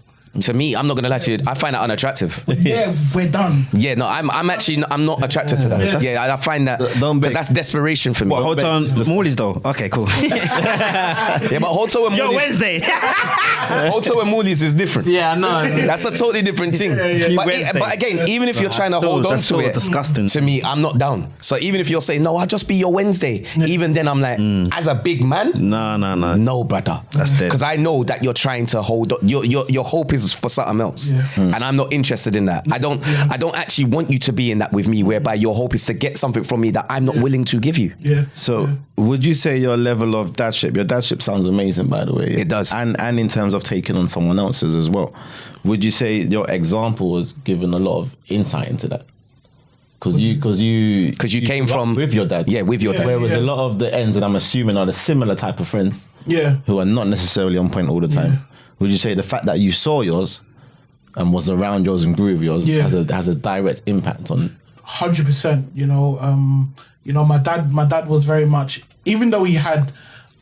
To me, I'm not gonna lie to you, I find that unattractive. Yeah, we're done. Yeah, no, I'm not attracted to that. Yeah, I find that because that's desperation for me. What, hold on, Morley's though? Okay, cool. Yeah, but Hoto and Yo, Morley's, Wednesday. Hoto and Morley's is different. Yeah, I know. That's a totally different thing. But again, even if you're trying to hold on that's to so it, disgusting. to me, I'm not down. So even if you're saying, no, I'll just be your Wednesday, even then I'm like, as a big man, no, brother. That's dead. Because I know that you're trying to hold on. Your hope is for something else. And I'm not interested in that. I don't actually want you to be in that with me, whereby your hope is to get something from me that I'm not willing to give you. Yeah. So would you say your level of dadship, your dadship sounds amazing, by the way. It does. And in terms of taking on someone else's as well. Would you say your example has given a lot of insight into that? Because you came grew up from with your dad. Yeah, with your dad. Whereas a lot of the ends, and I'm assuming, are the similar type of friends. Yeah. Who are not necessarily on point all the time. Would you say the fact that you saw yours and was around yours and grew with yours has a direct impact on? 100%. You know, my dad was very much, even though he had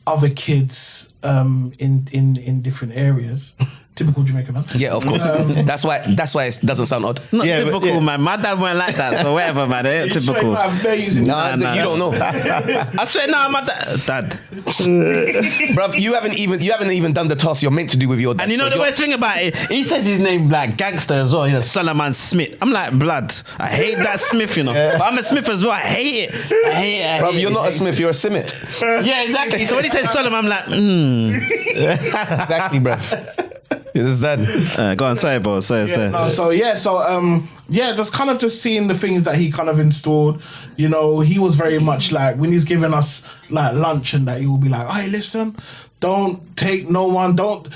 other kids in different areas, Typical Jamaican man. Yeah, of course. That's why it doesn't sound odd. Not Yeah, but- typical, yeah. man. My dad weren't like that, so whatever, man. They ain't You typical. straight amazing. Nah, you don't know. I swear, nah, my dad. Bruv, you haven't even done the task you're meant to do with your dad. And you know so the you're- worst thing about it? He says his name like gangster as well. You know, Solomon Smith. I'm like, blood. I hate that Smith, you know. But I'm a Smith as well. I hate it. I hate it. Bruv, you're not a Smith, you're a Simmet. Yeah, exactly. So when he says Solomon, I'm like, Exactly, bruv. This is that. Go on, sorry, bro. Sorry. Just kind of just seeing the things that he kind of installed. You know, he was very much like when he's giving us like lunch and that, he will be like, "Hey, listen, don't take no one, don't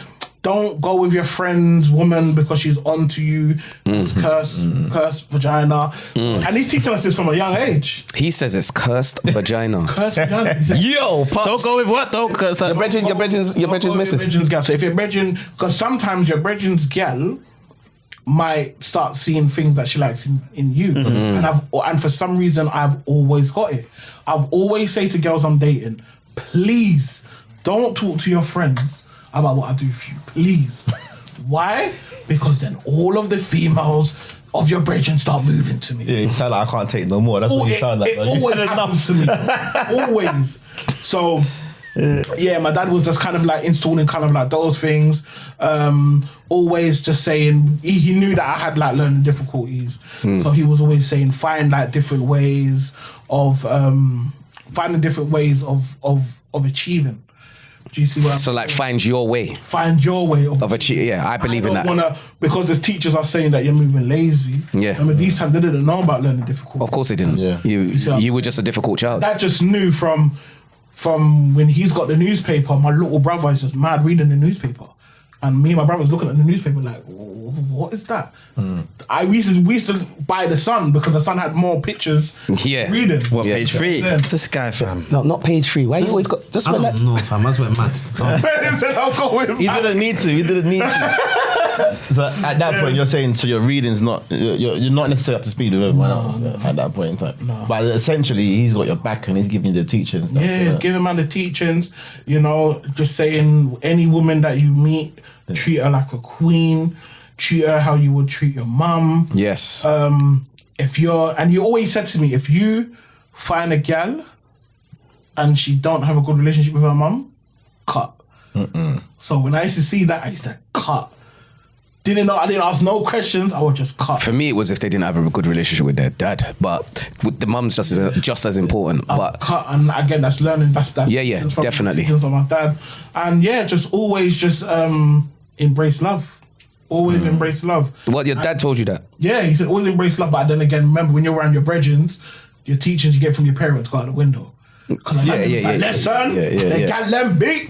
go with your friend's woman because she's onto you. It's cursed vagina." And he's teaching us this from a young age. He says it's cursed vagina. Cursed vagina. He said, Yo, pops. Don't go with what? Don't. Cause Your brethren's missus. brethren's gal. So if your brethren, because sometimes your brethren's gal might start seeing things that she likes in you, and for some reason I've always got it. I've always say to girls I'm dating, please don't talk to your friends about what I do for you, please. Why? Because then all of the females of your brethren start moving to me. Yeah, you sound like I can't take no more. That's what you sound like. It always happens to me. Always. So, yeah, my dad was just kind of like installing kind of like those things. Always just saying, he knew that I had like learning difficulties. So he was always saying, find like different ways of, finding different ways of achieving. Do you see what I'm So like find your way Find your way of achieving. Yeah, I believe in that. Because the teachers are saying that you're moving lazy. Yeah. I mean, these times they didn't know about learning difficulties. Of course they didn't. Yeah. You were just a difficult child. Dad just knew from when he's got the newspaper, my little brother is just mad reading the newspaper. And me and my brother was looking at the newspaper like, what is that? We used to buy the Sun because the Sun had more pictures Yeah. reading. what, Yeah. page 3? Yeah. This guy, fam. No, not page 3. Why you always got just relax? No, fam. I went mad. He said, I'll go with You didn't need to. You didn't need to. So at that point, you're saying so your reading's not you're not necessarily up to speed with everyone else at that point in time. No. But essentially, he's got your back and he's giving you the teaching and stuff. Yeah, so he's giving man the teachings, you know, just saying any woman that you meet, treat her like a queen, treat her how you would treat your mum. Yes. And you always said to me, if you find a gal and she don't have a good relationship with her mum, cut. So when I used to see that, I used to cut. I didn't ask no questions, I would just cut. For me, it was if they didn't have a good relationship with their dad, but with the mum's just as important. But Cut, and again, that's learning. That's Yeah, that's from definitely. teachings of my dad, and yeah, just always embrace love. Always embrace love. what your dad told you that? Yeah, he said always embrace love, but then again, remember when you're around your brethren, your teachings you get from your parents go out the window. Listen, they can't let beat.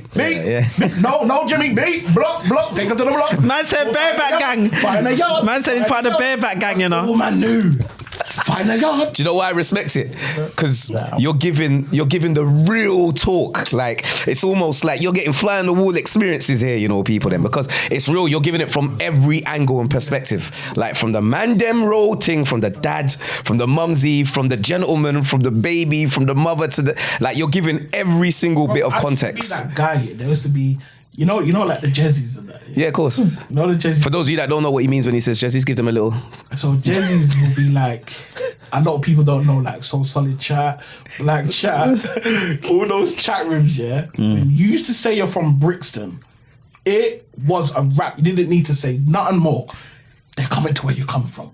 No, Jimmy, beat, block, take her to the block. Man said bareback gang. Find a yard. Man said he's part of the bareback gang, you know. Oh, man knew. Find a yard. Do you know why I respect it? Because you're giving the real talk. Like it's almost like you're getting fly on the wall experiences here, you know, people then, because it's real. You're giving it from every angle and perspective, like from the man dem role thing, from the dad, from the mumsy, from the gentleman, from the baby, from the mother to the like. You're giving every single bit of I used to be context. that guy. There used to be, you know, like the Jezzies and that. Yeah, of course. You know the Jezzies. For those of you that don't know what he means when he says Jesse, give them a little. So Jezzies will be like, a lot of people don't know, like So Solid Chat, Black Chat, all those chat rooms, yeah. When you used to say you're from Brixton, it was a rap. You didn't need to say nothing more. They're coming to where you come from.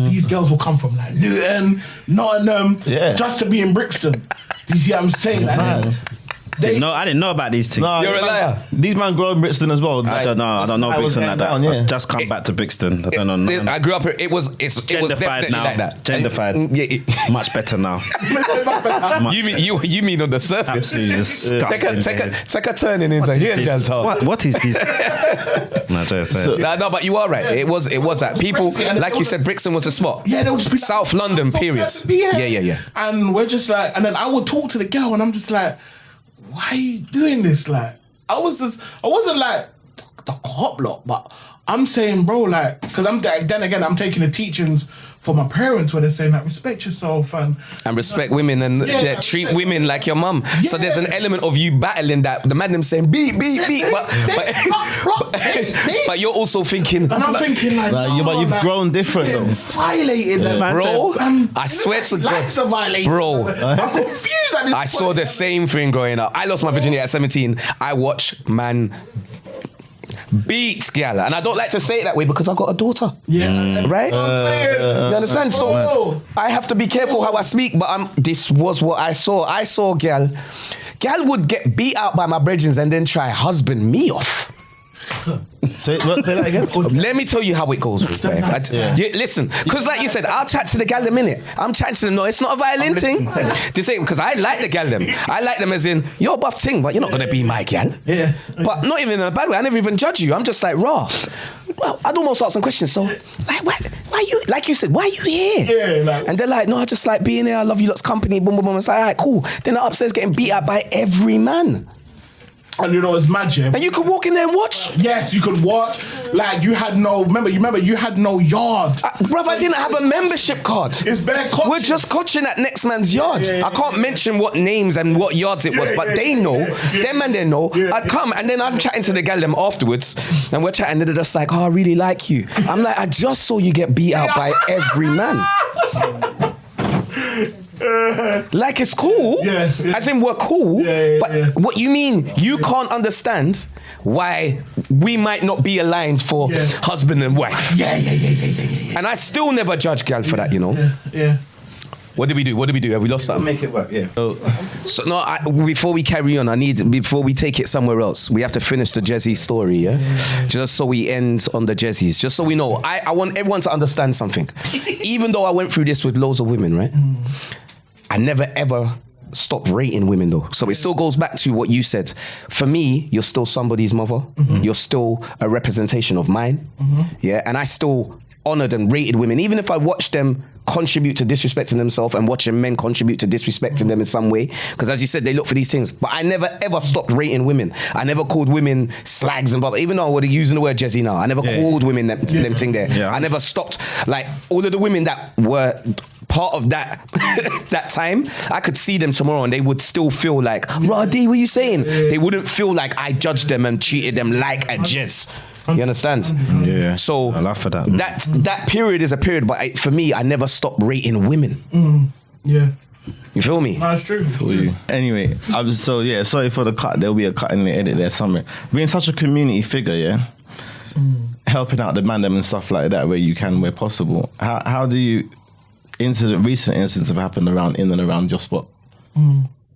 These girls will come from like Luton, Nottingham, just to be in Brixton. Do you see what I'm saying? No, I didn't know about these things. No, You're a liar. These man grow in Brixton as well. I don't know I was Brixton like that. down, yeah. I've just come back to Brixton. I don't know. I grew up here. It was Genderfied definitely now. like that. Genderfied. Yeah. Much better now. You mean on the surface? Absolutely disgusting. Take a turn into here, Jazz Hall. What is this? No, just say it. No, but you are right. It was that. People, like you said, Brixton was a spot. Yeah, they'll just be like, South London, period. Yeah. And we're just like, and then I would talk to the girl, and I'm just like, why are you doing this? Like, I wasn't like the cop lot, but I'm saying, bro, like, because then again, I'm taking the teachings for my parents where they're saying that respect yourself and respect women and treat women like your mum. So there's an element of you battling that. The man them saying beat, but you're also thinking. And I'm thinking like, but you've grown different though. Violated them, Bro, I swear to God, bro, I'm confused at this I saw the same thing growing up. I lost my virginity at 17. I watched man beat gal, and I don't like to say it that way because I've got a daughter. Yeah, right. You understand? So I have to be careful how I speak. But this was what I saw. I saw gal would get beat out by my brethren and then try husband me off. Say that again. Let me tell you how it goes. Listen, because like you said, I'll chat to the gal a minute. I'm chatting to them. No, it's not a violent thing. This ain't because I like the gal them. I like them as in you're a buff thing, but you're not gonna be my gal. Yeah. But not even in a bad way. I never even judge you. I'm just like raw. Well, I'd almost ask some questions. So, like, why you? Like you said, why are you here? Yeah. Like, and they're like, no, I just like being here. I love you lot's company. Boom, boom, boom. It's like, all right, cool. Then the upstairs getting beat up by every man. And you know it's magic. And you could walk in there and watch. Yes, you could watch. Like you had no. Remember, you had no yard. Bruv, I didn't have a membership card. It's bare coaching. We're just coaching at next man's yard. I can't mention what names and what yards it was, but they know. Them man, they know. I'd come and then I'm chatting to the gal them afterwards, and we're chatting. They're just like, "Oh, I really like you." I'm like, "I just saw you get beat out by every man." Like it's cool, as in we're cool, but what you mean you can't understand why we might not be aligned for husband and wife. Yeah. And I still never judge gal for that, you know. Yeah. What did we do? Have we lost something? Make it work, yeah. So no, before we carry on, before we take it somewhere else, we have to finish the Jezzy story, yeah? Just so we end on the Jezzies, just so we know. I want everyone to understand something. Even though I went through this with loads of women, right? I never ever stopped rating women though. So it still goes back to what you said. For me, you're still somebody's mother. You're still a representation of mine. Yeah, and I still honored and rated women, even if I watched them contribute to disrespecting themselves and watching men contribute to disrespecting them in some way. Because as you said, they look for these things. But I never ever stopped rating women. I never called women slags and blah, blah. Even though I would have using the word Jezzy now, I never called women them thing there. Yeah. I never stopped. Like all of the women that were part of that that time, I could see them tomorrow and they would still feel like, Roddy, what are you saying? They wouldn't feel like I judged them and treated them like a jizz. You understand? Yeah. So I laugh at that. That period is a period, but for me, I never stopped rating women. Yeah. You feel me? That's true. Anyway, sorry for the cut. There'll be a cut in the edit there somewhere. Being such a community figure, yeah, helping out the man them and stuff like that where you can, where possible. How do you recent incidents have happened in and around your spot?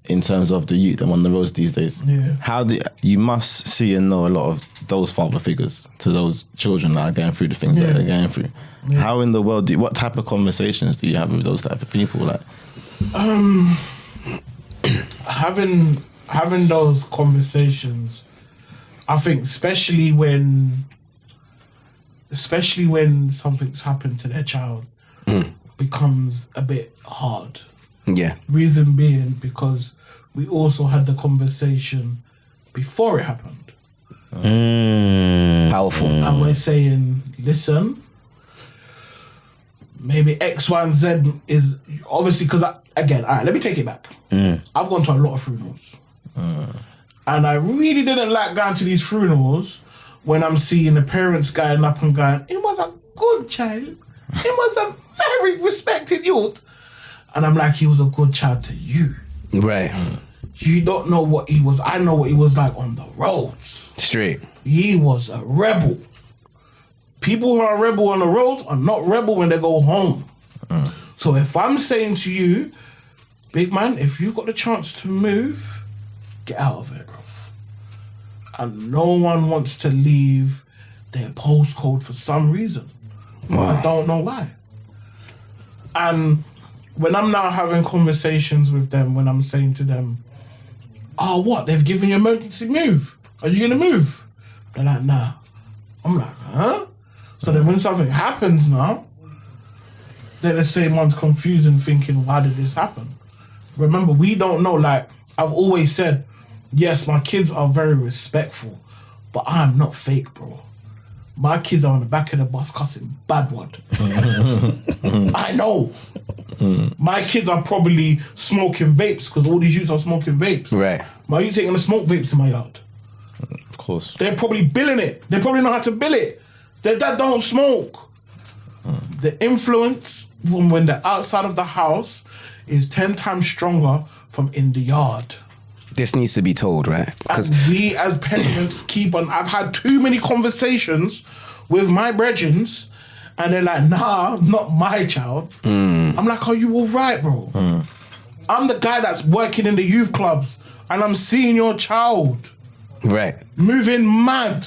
In terms of the youth and on the roads these days, how do you must see and know a lot of those father figures to those children that are going through the things that they're going through. How in the world what type of conversations do you have with those type of people? Like, having those conversations, I think, especially when something's happened to their child, becomes a bit hard. Yeah. Reason being because we also had the conversation before it happened. Powerful. And we're saying, listen, maybe X, Y, and Z is obviously because again, all right, let me take it back. I've gone to a lot of funerals. And I really didn't like going to these funerals when I'm seeing the parents going up and going, it was a good child. It was a very respected youth. And I'm like, he was a good child to you. Right. You don't know what he was. I know what he was like on the roads. Straight. He was a rebel. People who are rebel on the road are not rebel when they go home. So if I'm saying to you, big man, if you've got the chance to move, get out of it, bro. And no one wants to leave their postcode for some reason. I don't know why. And when I'm now having conversations with them, when I'm saying to them, oh, what? They've given you emergency move. Are you going to move? They're like, nah. I'm like, huh? So then when something happens now, they're the same ones confused and thinking, why did this happen? Remember, we don't know. Like, I've always said, yes, my kids are very respectful, but I'm not fake, bro. My kids are on the back of the bus cussing bad word. I know. My kids are probably smoking vapes because all these youths are smoking vapes. Right. My youths ain't gonna smoke vapes in my yard. Of course. They're probably billing it. They probably know how to bill it. Their dad don't smoke. The influence from when they're outside of the house is 10 times stronger from in the yard. This needs to be told, right? Because And we as parents keep on. I've had too many conversations with my brethrens, and they're like, "Nah, not my child." I'm like, "Are you all right, bro?" I'm the guy that's working in the youth clubs, and I'm seeing your child right. moving mad.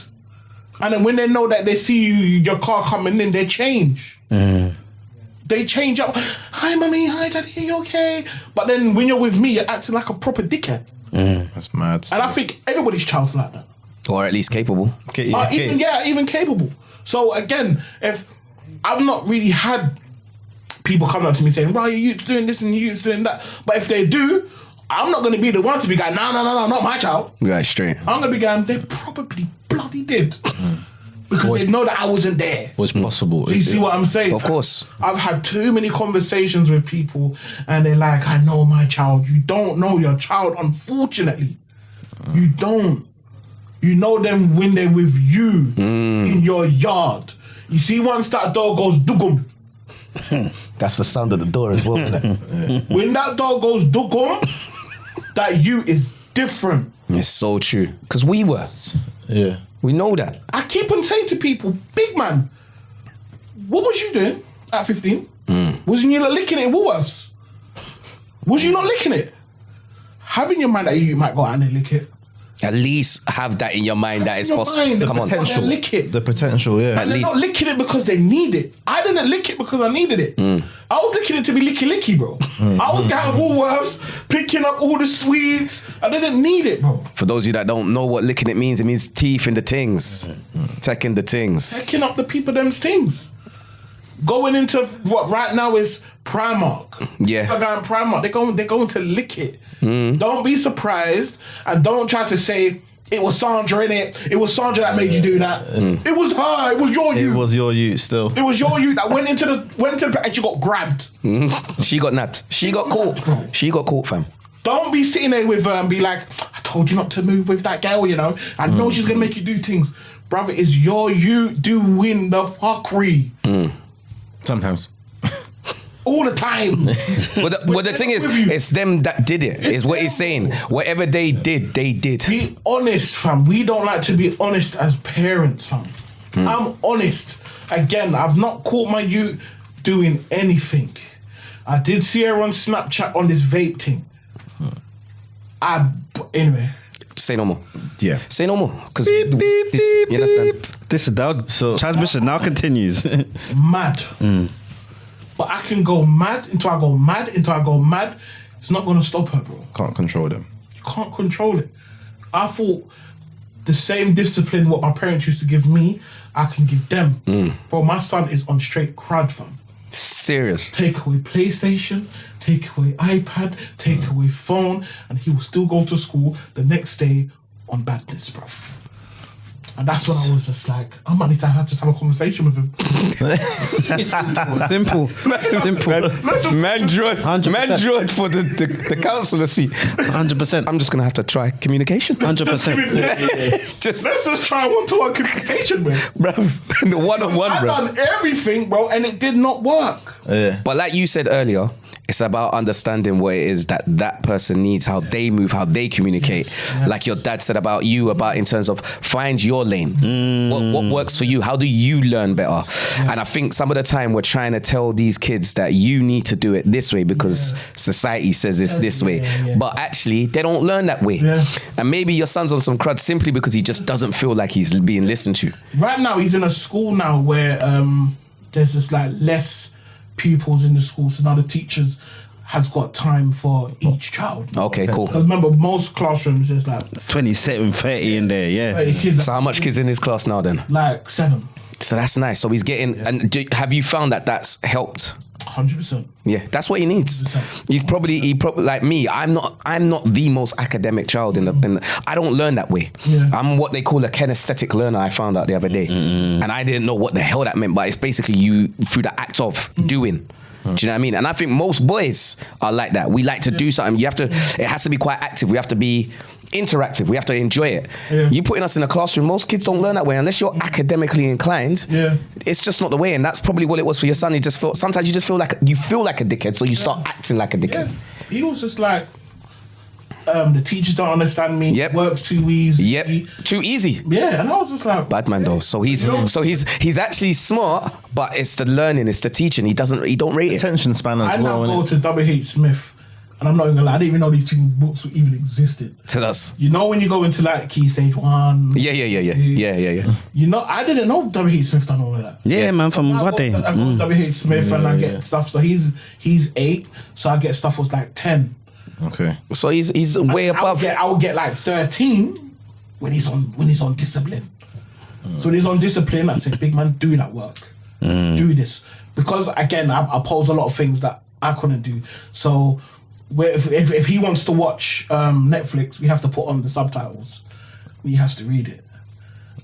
And then when they know that they see your car coming in, they change. They change up. Hi, mummy. Hi, daddy. Are you okay? But then when you're with me, you're acting like a proper dickhead. That's mad. And I think everybody's child's like that. Or at least capable. Even capable. So again, if I've not really had people coming up to me saying, "Right, you doing this and you doing that," but if they do, I'm not going to be the one to be going, "No, not my child." Right, straight. I'm going to be going, "They probably bloody did," because they know that I wasn't there. Was possible. Do you see what I'm saying? Of course. I've had too many conversations with people and they're like, "I know my child." You don't know your child, unfortunately. You don't. You know them when they're with you in your yard. You see, once that dog goes dugum, That's the sound of the door as well. when that dog goes dugum, that you is different. It's so true. Because we were. Yeah. We know that. I keep on saying to people, "Big man, what was you doing at 15? Wasn't you licking it in Woolworths? Was you not licking it? Have in your mind that you might go out and lick it. At least have that in your mind that it's In your possible. mind, Come on. potential. They lick it. The potential, yeah. And they're least. not licking it because they need it. I didn't lick it because I needed it. I was licking it to be licky, bro. I was going Woolworths, picking up all the sweets. I didn't need it, bro. For those of you that don't know what licking it means teeth in the tings. Taking the tings. Picking up the people them's things. Going into what right now is Primark. Yeah. They're going Primark. They're going to lick it. Don't be surprised and don't try to say it was Sandra in it. It was Sandra that made you do that. It was her. It was your It you. was your youth still. It was your you that went into the and she got grabbed. She got nabbed. She got caught. bro. She got caught, fam. Don't be sitting there with her and be like, "I told you not to move with that girl, you know. I know she's gonna make you do things." Brother, it's your you doing the fuckery Sometimes. all the time. But the thing is, with you. it's them that did it, is what he's saying. Whatever they did, they did. Be honest, fam. We don't like to be honest as parents, fam. I'm honest. Again, I've not caught my youth doing anything. I did see her on Snapchat on this vape thing. Anyway. Say no more. Yeah. Say no more. Because you beep, understand? This is now, transmission now continues. Mad. But I can go mad until I go mad, It's not going to stop her, bro. Can't control them. You can't control it. I thought the same discipline what my parents used to give me, I can give them. Bro, my son is on straight crud, fam. Serious. Take away PlayStation, take away iPad, take away phone, and he will still go to school the next day on badness, bro. And that's when I was just like, I might need to just have a conversation with him. Simple. Man dread 100%. for the councillor seat. 100%. I'm just going to have to try communication. 100%. Just, Let's just try one-to-one communication, man. bro, the one-on-one, I've bro. done everything, bro, and it did not work. Yeah. But like you said earlier, it's about understanding what it is that person needs, how they move, how they communicate. Like your dad said about you, about in terms of find your lane. What works for you? How do you learn better? And I think some of the time we're trying to tell these kids that you need to do it this way because society says it's this way. But actually, they don't learn that way. Yeah. And maybe your son's on some crud simply because he just doesn't feel like he's being listened to. Right now, he's in a school now where there's just like less pupils in the school, so now the teachers has got time for each child. Okay, cool. Because remember, most classrooms there's like 27, 30 in there, yeah. 30 kids, So how much kids in his class now then? like 7. So that's nice. So he's getting, and have you found that that's helped? 100%. Yeah, that's what he needs. He probably like me. I'm not the most academic child in the. I don't learn that way. Yeah. I'm what they call a kinesthetic learner. I found out the other day, and I didn't know what the hell that meant. But it's basically you through the act of doing. Do you know what I mean? And I think most boys are like that. We like to do something. It has to be quite active. We have to be interactive. We have to enjoy it. Yeah. You putting us in a classroom, most kids don't learn that way unless you're academically inclined. Yeah. It's just not the way. And that's probably what it was for your son. Sometimes you just feel like a dickhead, so you start acting like a dickhead. Yeah. He was just like, the teachers don't understand me. Yep. Works too easy. Yep. Too easy. Yeah, and I was just like, Bad man though. So he's actually smart, but it's the learning, it's the teaching. He don't rate it. Attention span as I well. now go innit? to W.H. Smith, and I'm not even gonna lie, I didn't even know these two books even existed. To us. You know when you go into like Key Stage 1? Yeah. You know, I didn't know W.H. Smith done all of that. Yeah, man, from I what got day? W.H. Smith and I get stuff. So he's 8, so I get stuff was like 10. Okay. So he's way above. I would get like 13 when he's on discipline. So when he's on discipline, I said, big man, do that work. Do this. Because again, I pose a lot of things that I couldn't do. So if he wants to watch Netflix, we have to put on the subtitles. He has to read it.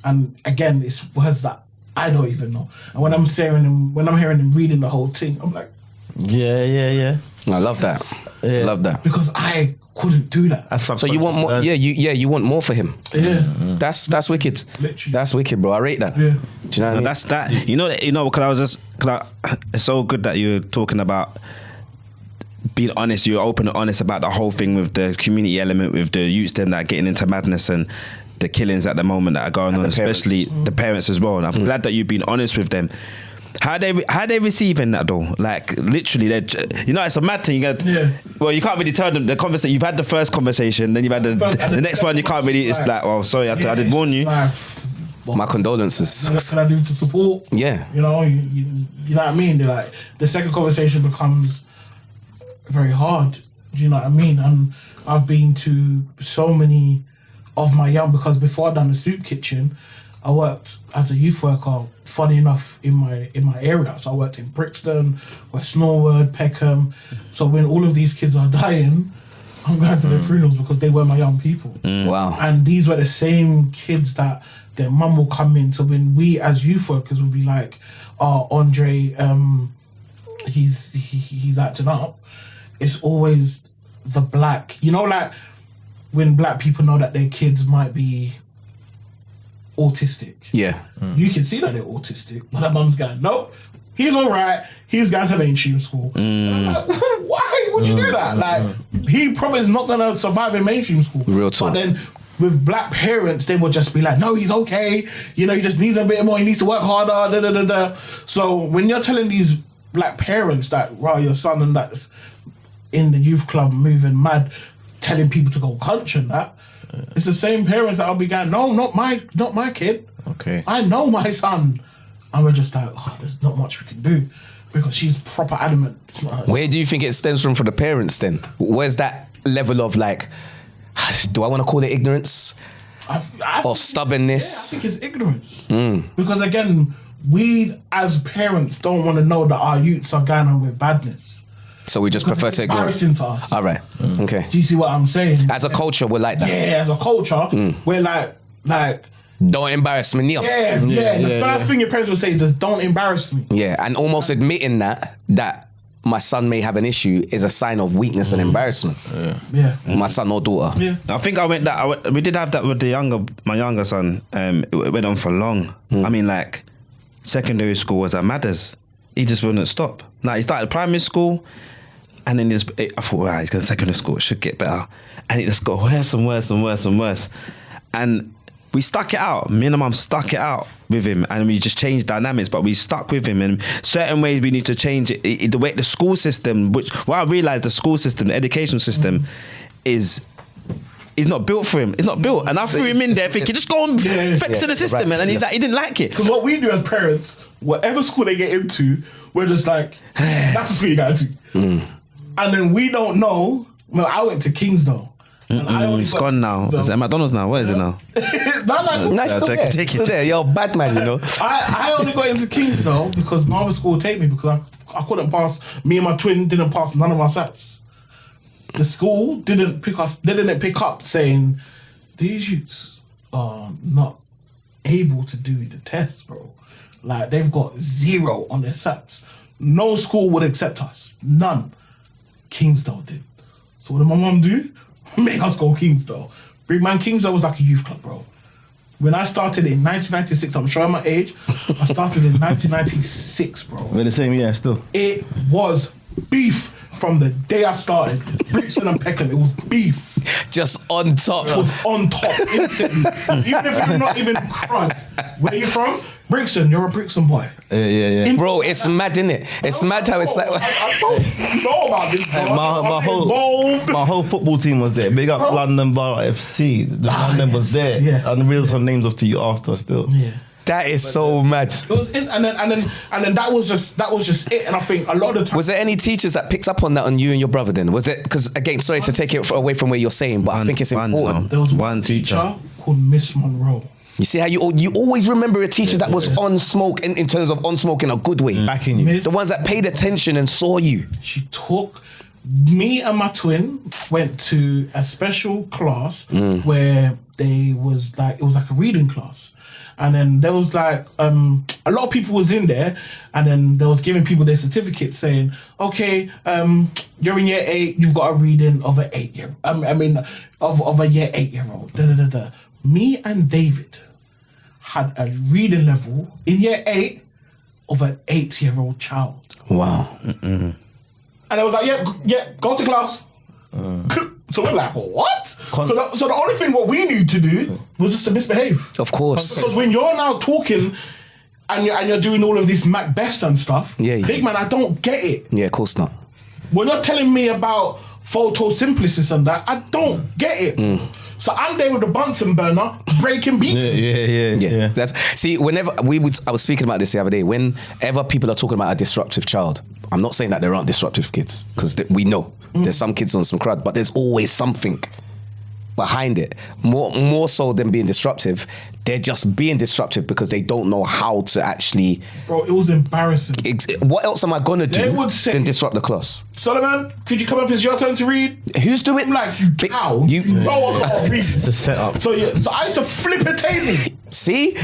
And again, it's words that I don't even know. And when I'm hearing him reading the whole thing, I'm like, Yeah. I love that. Yeah. Love that. because I couldn't do that. So you want more? Yeah, you want more for him. Yeah. That's wicked. Literally. That's wicked, bro. I rate that. Yeah. Do you know what I mean? That's that. You know, because it's so good that you're talking about being honest. You're open and honest about the whole thing with the community element, with the youths them that are getting into madness and the killings at the moment that are going on, especially the parents as well. And I'm glad that you've been honest with them. How they receiving that though? Like literally, it's a mad thing. Well, you can't really tell them the conversation. You've had the first conversation, then you've had the next one. You can't really. It's like, oh, sorry, I did warn you. My condolences. What can I do to support? Yeah. You know, you know what I mean? They're like, the second conversation becomes very hard. Do you know what I mean? And I've been to so many of my young, because before I done the soup kitchen, I worked as a youth worker, funny enough, in my area. So I worked in Brixton, West Norwood, Peckham. So when all of these kids are dying, I'm going to their funerals because they were my young people. Wow. And these were the same kids that their mum will come in. So when we as youth workers would be like, oh, Andre, he's acting up, it's always the black, like when black people know that their kids might be autistic. Yeah. You can see that they're autistic, but their mum's going, nope, he's all right. He's going to mainstream school. And I'm like, why would you do that? Like, he probably is not going to survive in mainstream school. Real talk. But then with black parents, they will just be like, no, he's okay. He just needs a bit more. He needs to work harder. So when you're telling these black parents that, wow, your son and that's in the youth club moving mad, telling people to go punch and that, it's the same parents that will be going, no, not my kid. Okay. I know my son. And we're just like, oh, there's not much we can do because she's proper adamant. Where do you think it stems from for the parents then? Where's that level of like, do I want to call it ignorance? Or stubbornness? Yeah, I think it's ignorance. Because again, we as parents don't want to know that our youths are going on with badness. So we just prefer It's to ignore it. embarrassing to us. All right. Okay. Do you see what I'm saying? As a culture, we're like that. Yeah, as a culture, we're like, Don't embarrass me, Neil. yeah. The first thing your parents will say is, don't embarrass me. Yeah, and almost admitting that my son may have an issue is a sign of weakness and embarrassment. Yeah. My son or daughter. Yeah. I think we did have that with my younger son. It went on for long. I mean, like secondary school was at Matters. He just wouldn't stop. Now he started primary school, and then I thought, wow, he's going to secondary school. It should get better, and it just got worse and worse and worse and worse. And we stuck it out. Me and my mum stuck it out with him, and we just changed dynamics. But we stuck with him, and certain ways we need to change it. The way the school system, I realised the school system, the education system, is not built for him. It's not built. And I threw him in there thinking, just go and fix to the system, right. and he's like, he didn't like it. Because what we do as parents, whatever school they get into, we're just like, that's the school you got to. And then we don't know. Well, I went to Kingsdale, And I only It's got gone now. Kingsdale. Is it McDonald's now? What is it now? No, Nice, still check there. it, check it, Still there. You're a bad man, you know. I only got into Kingsdale because my other school would take me because I couldn't pass. Me and my twin didn't pass none of our sets. The school didn't pick us. They didn't pick up saying these youths are not able to do the test, bro. Like they've got 0 on their sets. No school would accept us. None. Kingsdale did. So what did my mum do? Make us go Kingsdale. Big man, Kingsdale was like a youth club, bro. When I started in 1996, I'm showing my age. I started in 1996, bro. We're the same year still. It was beef from the day I started. Brixton and Peckham, it was beef. Just on top. It was on top instantly. Even if you're not even crud. Where you from? Brixton, you're a Brixton boy. Yeah. Bro, it's mad, innit? It's mad how it's like. I don't know about this, bro. My whole football team was there. Big up London Borough FC. The London was there. Yeah. And real some names off to you after still. Yeah. That is so mad. It was and then that was just it. And I think a lot of the time Was there any teachers that picked up on that on you and your brother then? Was it, because again, sorry to take it away from where you're saying, but I think it's important. there was One teacher. called Miss Monroe. You see how you always remember a teacher that was on smoke in terms of on smoke in a good way. Backing you. Miss- The ones that paid attention and saw you. She took me and my twin went to a special class where it was like a reading class. And then there was like a lot of people was in there, and then they was giving people their certificates saying, okay, you're in year 8, you've got a reading of an 8-year. Of a year 8-year-old. Me and David had a reading level in year 8 of an 8-year-old child. Wow. And I was like, yeah, go to class. So we're like, what? So the only thing what we need to do was just to misbehave. Of course. Because when you're now talking and you're doing all of this Macbeth and stuff, Yeah. big man, I don't get it. Yeah, of course not. When you're telling me about photosynthesis and that, I don't get it. So I'm there with the Bunsen burner, breaking beats. Yeah. That's whenever I was speaking about this the other day. Whenever people are talking about a disruptive child, I'm not saying that there aren't disruptive kids, because we know there's some kids on some crud, but there's always something behind it. More so than being disruptive, they're just being disruptive because they don't know how to actually. Bro, it was embarrassing. What else am I gonna They do would say- than disrupt the class? Solomon, could you come up? It's your turn to read. Who's doing? I'm like, you cow. You No, I can't read. It's a setup. So I used to flip a table. see?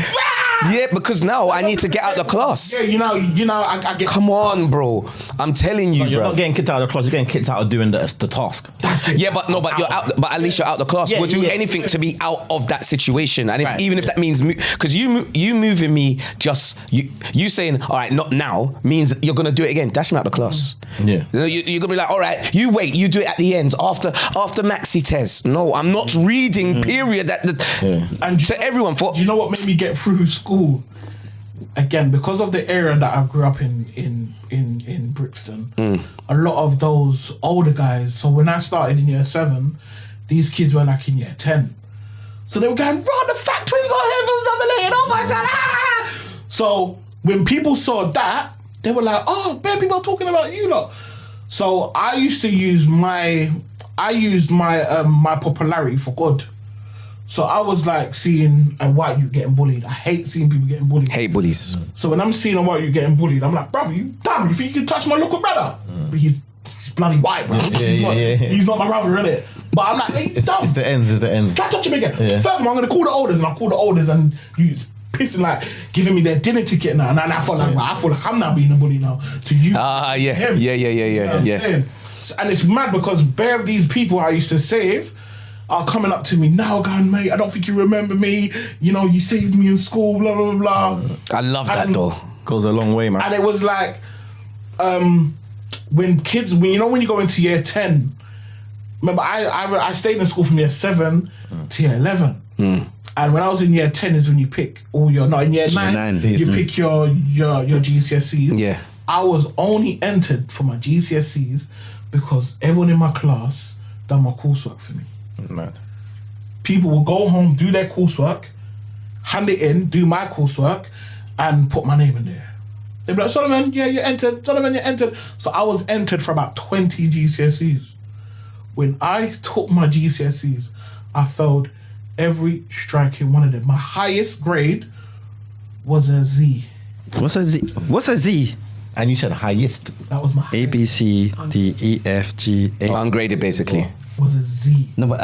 Yeah, because now I need to get out the class. Yeah, you know, I get. Come on, bro. I'm telling you, You're bro. not getting kicked out of the class, you're getting kicked out of doing the task. That's it. Yeah, but you're out. But at least you're out the class. Yeah, we'll do yeah. anything to be out of that situation, and Right. even if that means because you moving me, just you saying all right, not now means you're gonna do it again. Dash me out the class. Yeah. You're gonna be like, all right, you wait, you do it at the end after Maxi test. No, I'm not reading. Period. And To everyone for. Do you know what made me get through school? Again, because of the area that I grew up in Brixton, a lot of those older guys. So when I started in year 7, these kids were like in year 10. So they were going, "Run, the fat twins are heavens dominated! Oh my god!" Ah! So when people saw that, they were like, "Oh, bad people are talking about you lot." So I used to use my my popularity for good. So I was like seeing a white youth getting bullied. I hate seeing people getting bullied. Hate bullies. So when I'm seeing a white youth getting bullied, I'm like, brother, you damn, you think you can touch my local brother? But he's bloody white, bro. He's not my brother, innit? But I'm like, hey, dumb. It's the ends. Can't touch him again. Yeah. Furthermore, I'm gonna call the elders, and I'll call the elders, and you pissing like giving me their dinner ticket now, and I feel like I'm now being a bully now to you. Yeah. him. Yeah. You know what I'm saying? And it's mad because bare of these people I used to save are coming up to me now, going, mate, I don't think you remember me. You know, you saved me in school, blah blah blah. I love that And- though. Goes a long way, man. And it was like, when you go into year 10, remember I stayed in school from year 7 to year 11. And when I was in year 10 is when you pick all your, in year 9, you pick your GCSEs. Yeah. I was only entered for my GCSEs because everyone in my class done my coursework for me. Mad. People will go home, do their coursework, hand it in, do my coursework, and put my name in there. They'd be like, Solomon, yeah, you're entered. Solomon, you're entered. So I was entered for about 20 GCSEs. When I took my GCSEs, I failed every strike in one of them. My highest grade was a Z. What's a Z? What's a Z? And you said highest. That was my A, B, C, D, E, F, G, A. Ungraded, basically. was a Z. No, but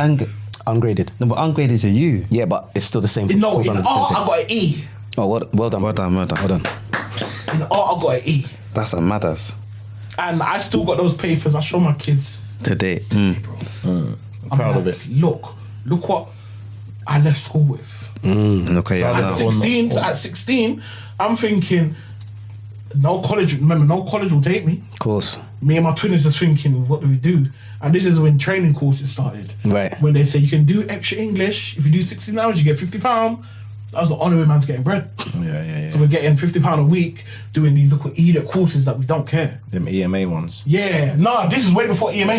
Ungraded. ungraded is a U. Yeah, but it's still the same thing. No, Falls in under the art same I thing. got an E. Oh, well done. Well done. Well done. In art I got an E. That's a matters And I still got those papers. I show my kids, today. bro. I'm I'm proud of like, it. Look what I left school with. Okay, yeah, At no. 16, I'm thinking, no college. Remember, no college will take me. Of course. Me and my twin is just thinking, what do we do? And this is when training courses started. Right. When they say you can do extra English. If you do 16 hours, you get £50. That was the only way man's getting bread. Yeah. So we're getting £50 a week doing these little idiot courses that we don't care. Them EMA ones. Yeah, no, this is way before EMA.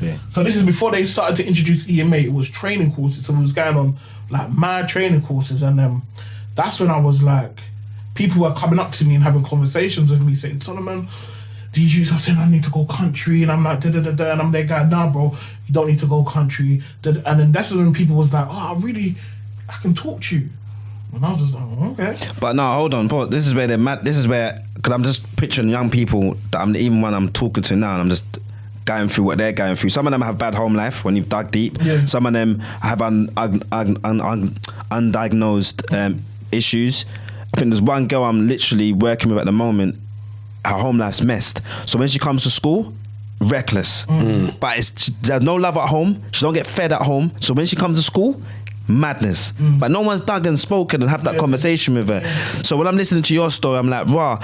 Yeah. So this is before they started to introduce EMA. It was training courses. So we was going on like mad training courses. And that's when I was like, people were coming up to me and having conversations with me saying, Solomon, these youths are saying I need to go country. And I'm like, da-da-da-da. And I'm their guy, nah, bro, you don't need to go country. And then that's when people was like, oh, I can talk to you. And I was just like, oh, okay. But no, hold on, Paul. This is where they're mad. This is where, because I'm just picturing young people that even when I'm talking to now, and I'm just going through what they're going through. Some of them have bad home life when you've dug deep. Yeah. Some of them have undiagnosed issues. I think there's one girl I'm literally working with at the moment. Her home life's messed. So when she comes to school, reckless. But there's no love at home. She don't get fed at home. So when she comes to school, madness. But no one's dug and spoken and have that conversation with her. So when I'm listening to your story, I'm like, rah.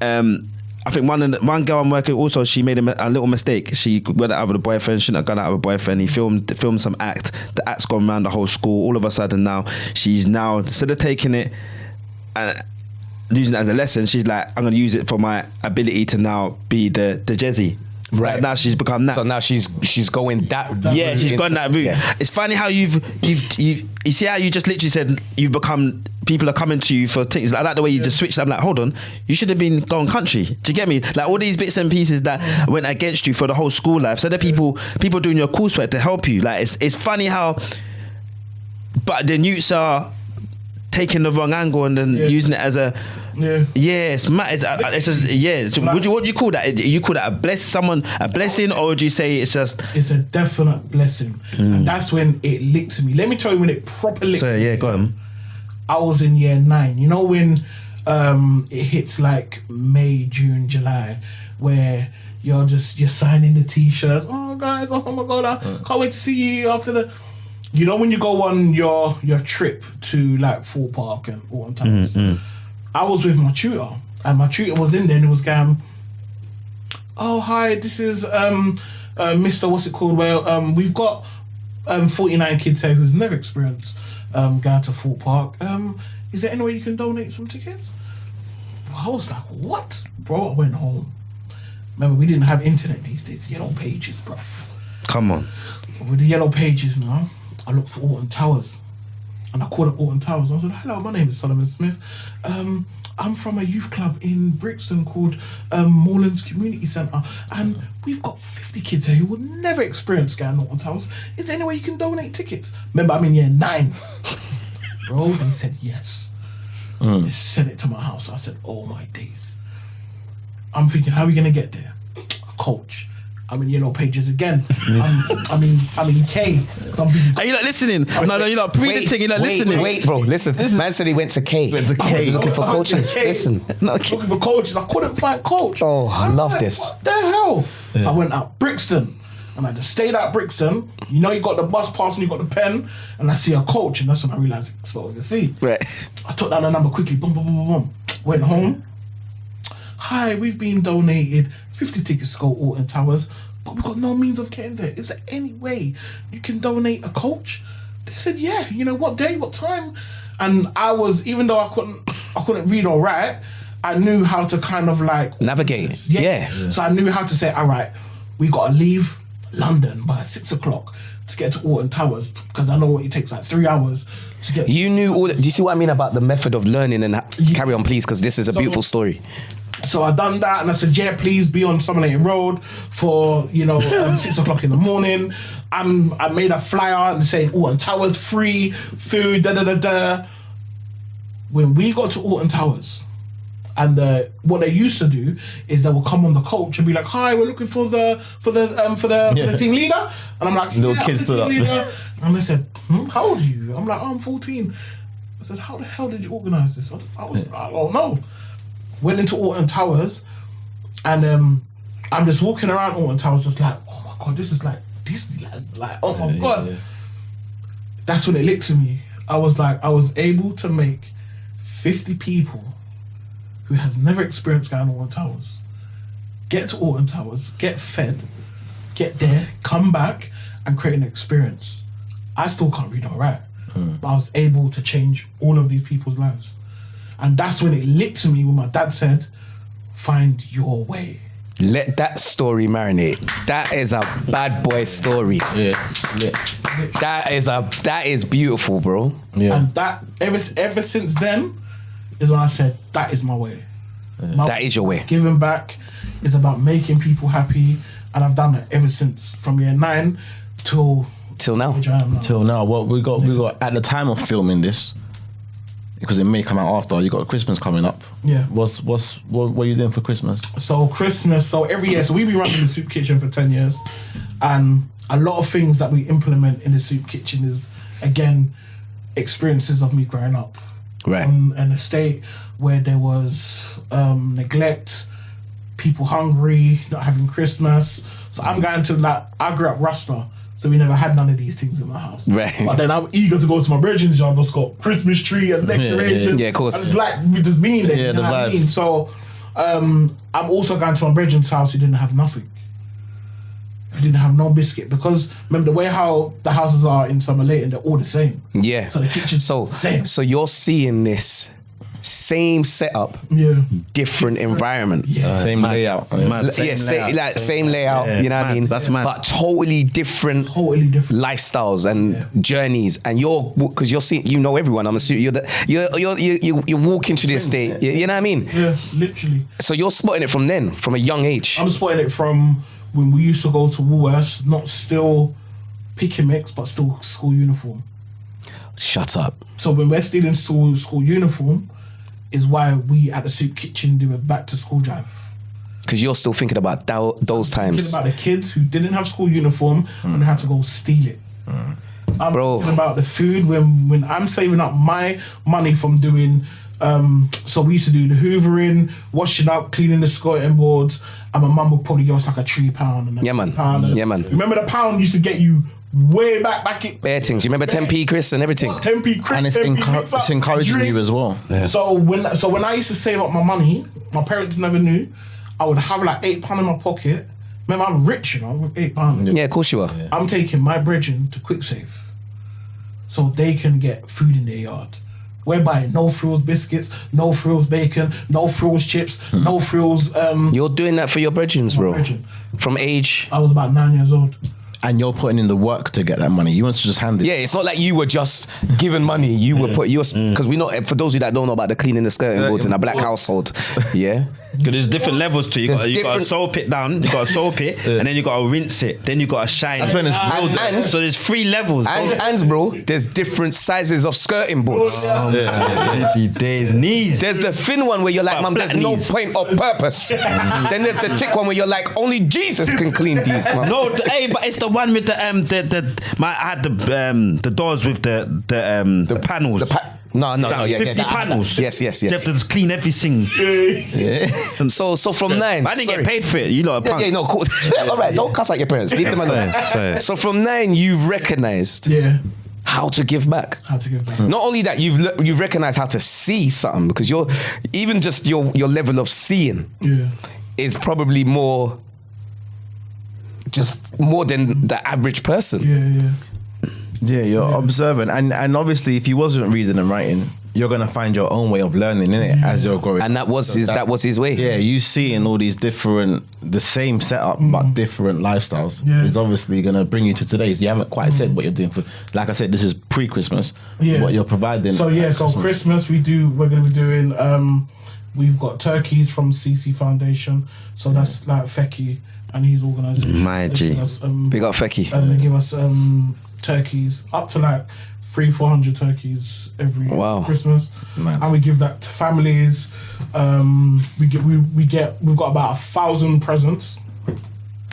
I think one girl I'm working also, she made a little mistake. She went out with a boyfriend. She shouldn't have gone out with a boyfriend. He filmed some act. The act's gone around the whole school. All of a sudden now, she's now, instead of taking it and using it as a lesson, she's like, I'm going to use it for my ability to now be the Jezzy. Right. Like now she's become that. So now she's going that Yeah, route she's gone into- that route. Yeah. It's funny how you see how you just literally said you've become, people are coming to you for things. I like the way you just switched. I'm like, hold on, you should have been going country. Do you get me? Like all these bits and pieces that went against you for the whole school life. So the people doing your coursework to help you. Like it's funny how, but the youths are taking the wrong angle and then using it as a. Yeah, it's mad. It's just So what do you call that? You call that a blessing, or would you say it's just? It's a definite blessing, and that's when it licked me. Let me tell you when it properly licked So me. yeah, go on. I was in year 9. You know when it hits like May, June, July, where you're signing the t-shirts. Oh guys, oh my god, I can't wait to see you after the. You know when you go on your trip to like Fort Park and Alton Towers. I was with my tutor, and my tutor was in there and it was going, oh hi, this is Mr. What's it called? Well, we've got 49 kids here who's never experienced going to Fort Park. Is there any way you can donate some tickets? I was like, what? Bro, I went home. Remember, we didn't have internet these days. Yellow pages, bruv. Come on. With the yellow pages now, I looked for Alton Towers. And I called up Alton Towers. I said, hello, my name is Solomon Smith. I'm from a youth club in Brixton called Morelands Community Centre. And we've got 50 kids here who would never experience going to Alton Towers. Is there any way you can donate tickets? Remember, I'm in year 9. Bro, they said yes. They sent it to my house. I said, oh my days. I'm thinking, how are we going to get there? A coach. I'm in yellow pages again. I'm in K. Are you not listening? No, you're not. Read the thing. You're not listening. Wait, bro. Listen. Man said he went to K. Looking for coaches. Listen. Looking for coaches. I couldn't find coach. Oh, I love this. What the hell? So I went out Brixton. And I just stayed out Brixton. You know, you got the bus pass and you got the pen. And I see a coach. And that's when I realised it's what I can see. Right. I took down the number quickly. Boom, boom, boom, boom, boom. Went home. Hi, we've been donated 50 tickets to go Alton Towers, but we've got no means of getting there. Is there any way you can donate a coach? They said, yeah. You know, what day, what time? And I was, even though I couldn't read or write, I knew how to kind of like Navigate. Yeah. So I knew how to say, all right, we got to leave London by 6 o'clock to get to Alton Towers, because I know it takes like 3 hours to get. You knew all. Do you see what I mean about the method of learning and carry on, please? Because this is a beautiful story. So I done that, and I said, yeah, please be on Summerlane Road for 6 o'clock in the morning. I made a flyer and saying Alton Towers free food. When we got to Alton Towers, and what they used to do is they would come on the coach and be like, "Hi, we're looking for the team leader," and I'm like, Little kids stood up. And they said, "How old are you?" I'm like, "Oh, I'm 14." I said, "How the hell did you organise this?" I don't know. Went into Alton Towers, and I'm just walking around Alton Towers, just like, "Oh my god, this is like Disneyland!" Like, oh my god. Yeah. That's when it licked to me. I was able to make 50 people who has never experienced going to Alton Towers get to Alton Towers, get fed, get there, come back, and create an experience. I still can't read or write, but I was able to change all of these people's lives. And that's when it licked to me when my dad said, "Find your way." Let that story marinate. That is a bad boy story. Yeah. That is beautiful, bro. Yeah. And that ever since then is when I said, that is my way. That is your way. Giving back is about making people happy, and I've done it ever since, from year 9 till now. which I am now. Till now, what we got at the time of filming this, because it may come out after. You got Christmas coming up. Yeah. What are you doing for Christmas? So every year, so we've been running the soup kitchen for 10 years, and a lot of things that we implement in the soup kitchen is, again, experiences of me growing up. Right. On an estate where there was neglect, people hungry, not having Christmas. So I'm going to, I grew up Rasta, so we never had none of these things in my house. Right. But then I'm eager to go to my brethren's yard that's got Christmas tree and decorations. Yeah, of course. And it's like, we just being there. Yeah, you the know what I vibes. mean? So I'm also going to my brethren's house who didn't have nothing. Who didn't have no biscuit, because remember the way how the houses are in Summerlane, they're all the same. Yeah. So the kitchen's the same. So you're seeing this same setup, Yeah. different environments. Yeah. Same layout. Mad. Same layout. Yeah, you know what I mad. mean? That's mad. But totally different lifestyles and journeys. And because you're seeing, you know everyone. I'm assuming you're walking to the estate. You know what I mean? Yeah, literally. So you're spotting it from then, from a young age. I'm spotting it from when we used to go to Woolworths, not still pick and mix, but still school uniform. Shut up. So when we're still in school uniform, is why we at the soup kitchen do a back to school drive. Because you're still thinking about those times. Thinking about the kids who didn't have school uniform and had to go steal it. I'm Bro. thinking about the food when I'm saving up my money from doing. So we used to do the hoovering, washing up, cleaning the skirting boards, and my mum would probably give us like a £3 and a Yeah, man. £2. Yeah, man. Remember the pound used to get you way back in. Bare things. You remember 10p Chris and everything? 10p crisp, And it's 10p mix up, it's encouraging drink. you as well. Yeah. So when I used to save up my money, my parents never knew. I would have like £8 in my pocket. Remember, I'm rich, with £8. Yeah, of course you are. Yeah. I'm taking my brethren to Quick Save so they can get food in their yard. We're buying no frills biscuits, no frills bacon, no frills chips, no frills. You're doing that for your brethren, bro. brethren. From age. I was about 9 years old. And you're putting in the work to get that money. You want to just hand it. Yeah, it's not like you were just given money. You were because we know, for those of you that don't know about the cleaning the skirting boards in a black household, yeah. Because there's different levels to it. You got to different- soap it down, you got to soap it, and then you got to rinse it, then you got to shine That's it. when it's real. And So there's 3 levels. and bro, there's different sizes of skirting boards. There's knees. There's the thin one where you're like, But Mum, black there's no knees. point or purpose. Then there's the thick one where you're like, only Jesus can clean these. Mum. No, but it's the one with I had the doors with the panels. No, yeah, 50 panels. Yes. You have to just clean everything. So from 9, I didn't get paid for it. You lot are Yeah, no, cool. All right, don't cuss at your parents. Leave them alone. Sorry. So from 9, you've recognised Yeah, how to give back. how to give back. Not only that, you've recognised how to see something, because you're even just your level of seeing Yeah, is probably more than the average person. yeah. Yeah, you're observant. And obviously, if you wasn't reading and writing, you're going to find your own way of learning, innit, as you're growing. And that was his way. Yeah, you seeing all these the same setup, but different lifestyles is obviously going to bring you to today. So you haven't quite said what you're doing for, like I said, this is pre-Christmas, what you're providing. So Christmas we're going to be doing We've got turkeys from CC Foundation, so that's like Feki and his organisation. My G. Big up Feki. They give us turkeys up to like 300-400 turkeys every Christmas, and we give that to families. We've got about 1,000 presents.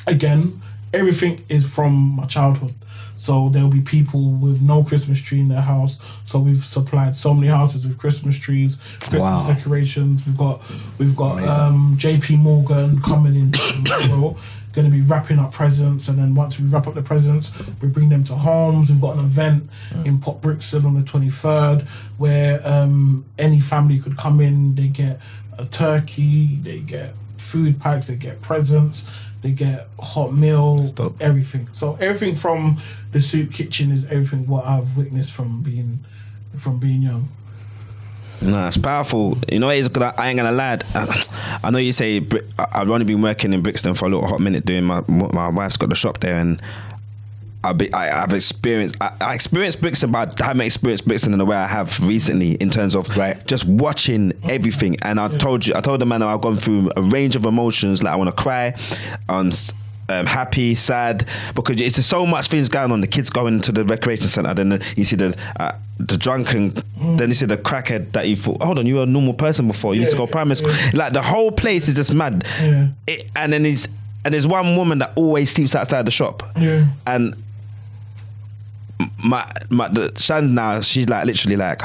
Again, everything is from my childhood. So there'll be people with no Christmas tree in their house. So we've supplied so many houses with Christmas trees, Christmas decorations. We've got JP Morgan coming in tomorrow, going to be wrapping up presents, and then once we wrap up the presents, we bring them to homes. We've got an event in Port Brixton on the 23rd where any family could come in. They get a turkey, they get food packs, they get presents, they get hot meals, everything. So everything from the soup kitchen is everything what I've witnessed from being young. Nah, it's powerful. You know, it's good. I ain't gonna lie. I know you say I've only been working in Brixton for a little hot minute doing my wife's got the shop there, and I've experienced Brixton, but I haven't experienced Brixton in the way I have recently in terms of just watching everything. And I told the man I've gone through a range of emotions. Like I want to cry, happy, sad, because it's just so much things going on. The kids going to the recreation centre, then you see the drunken, then you see the crackhead that you thought, hold on, you were a normal person before. You used to go primary school. Like the whole place is just mad. And then there's one woman that always sleeps outside the shop. And the Shan now, she's like literally like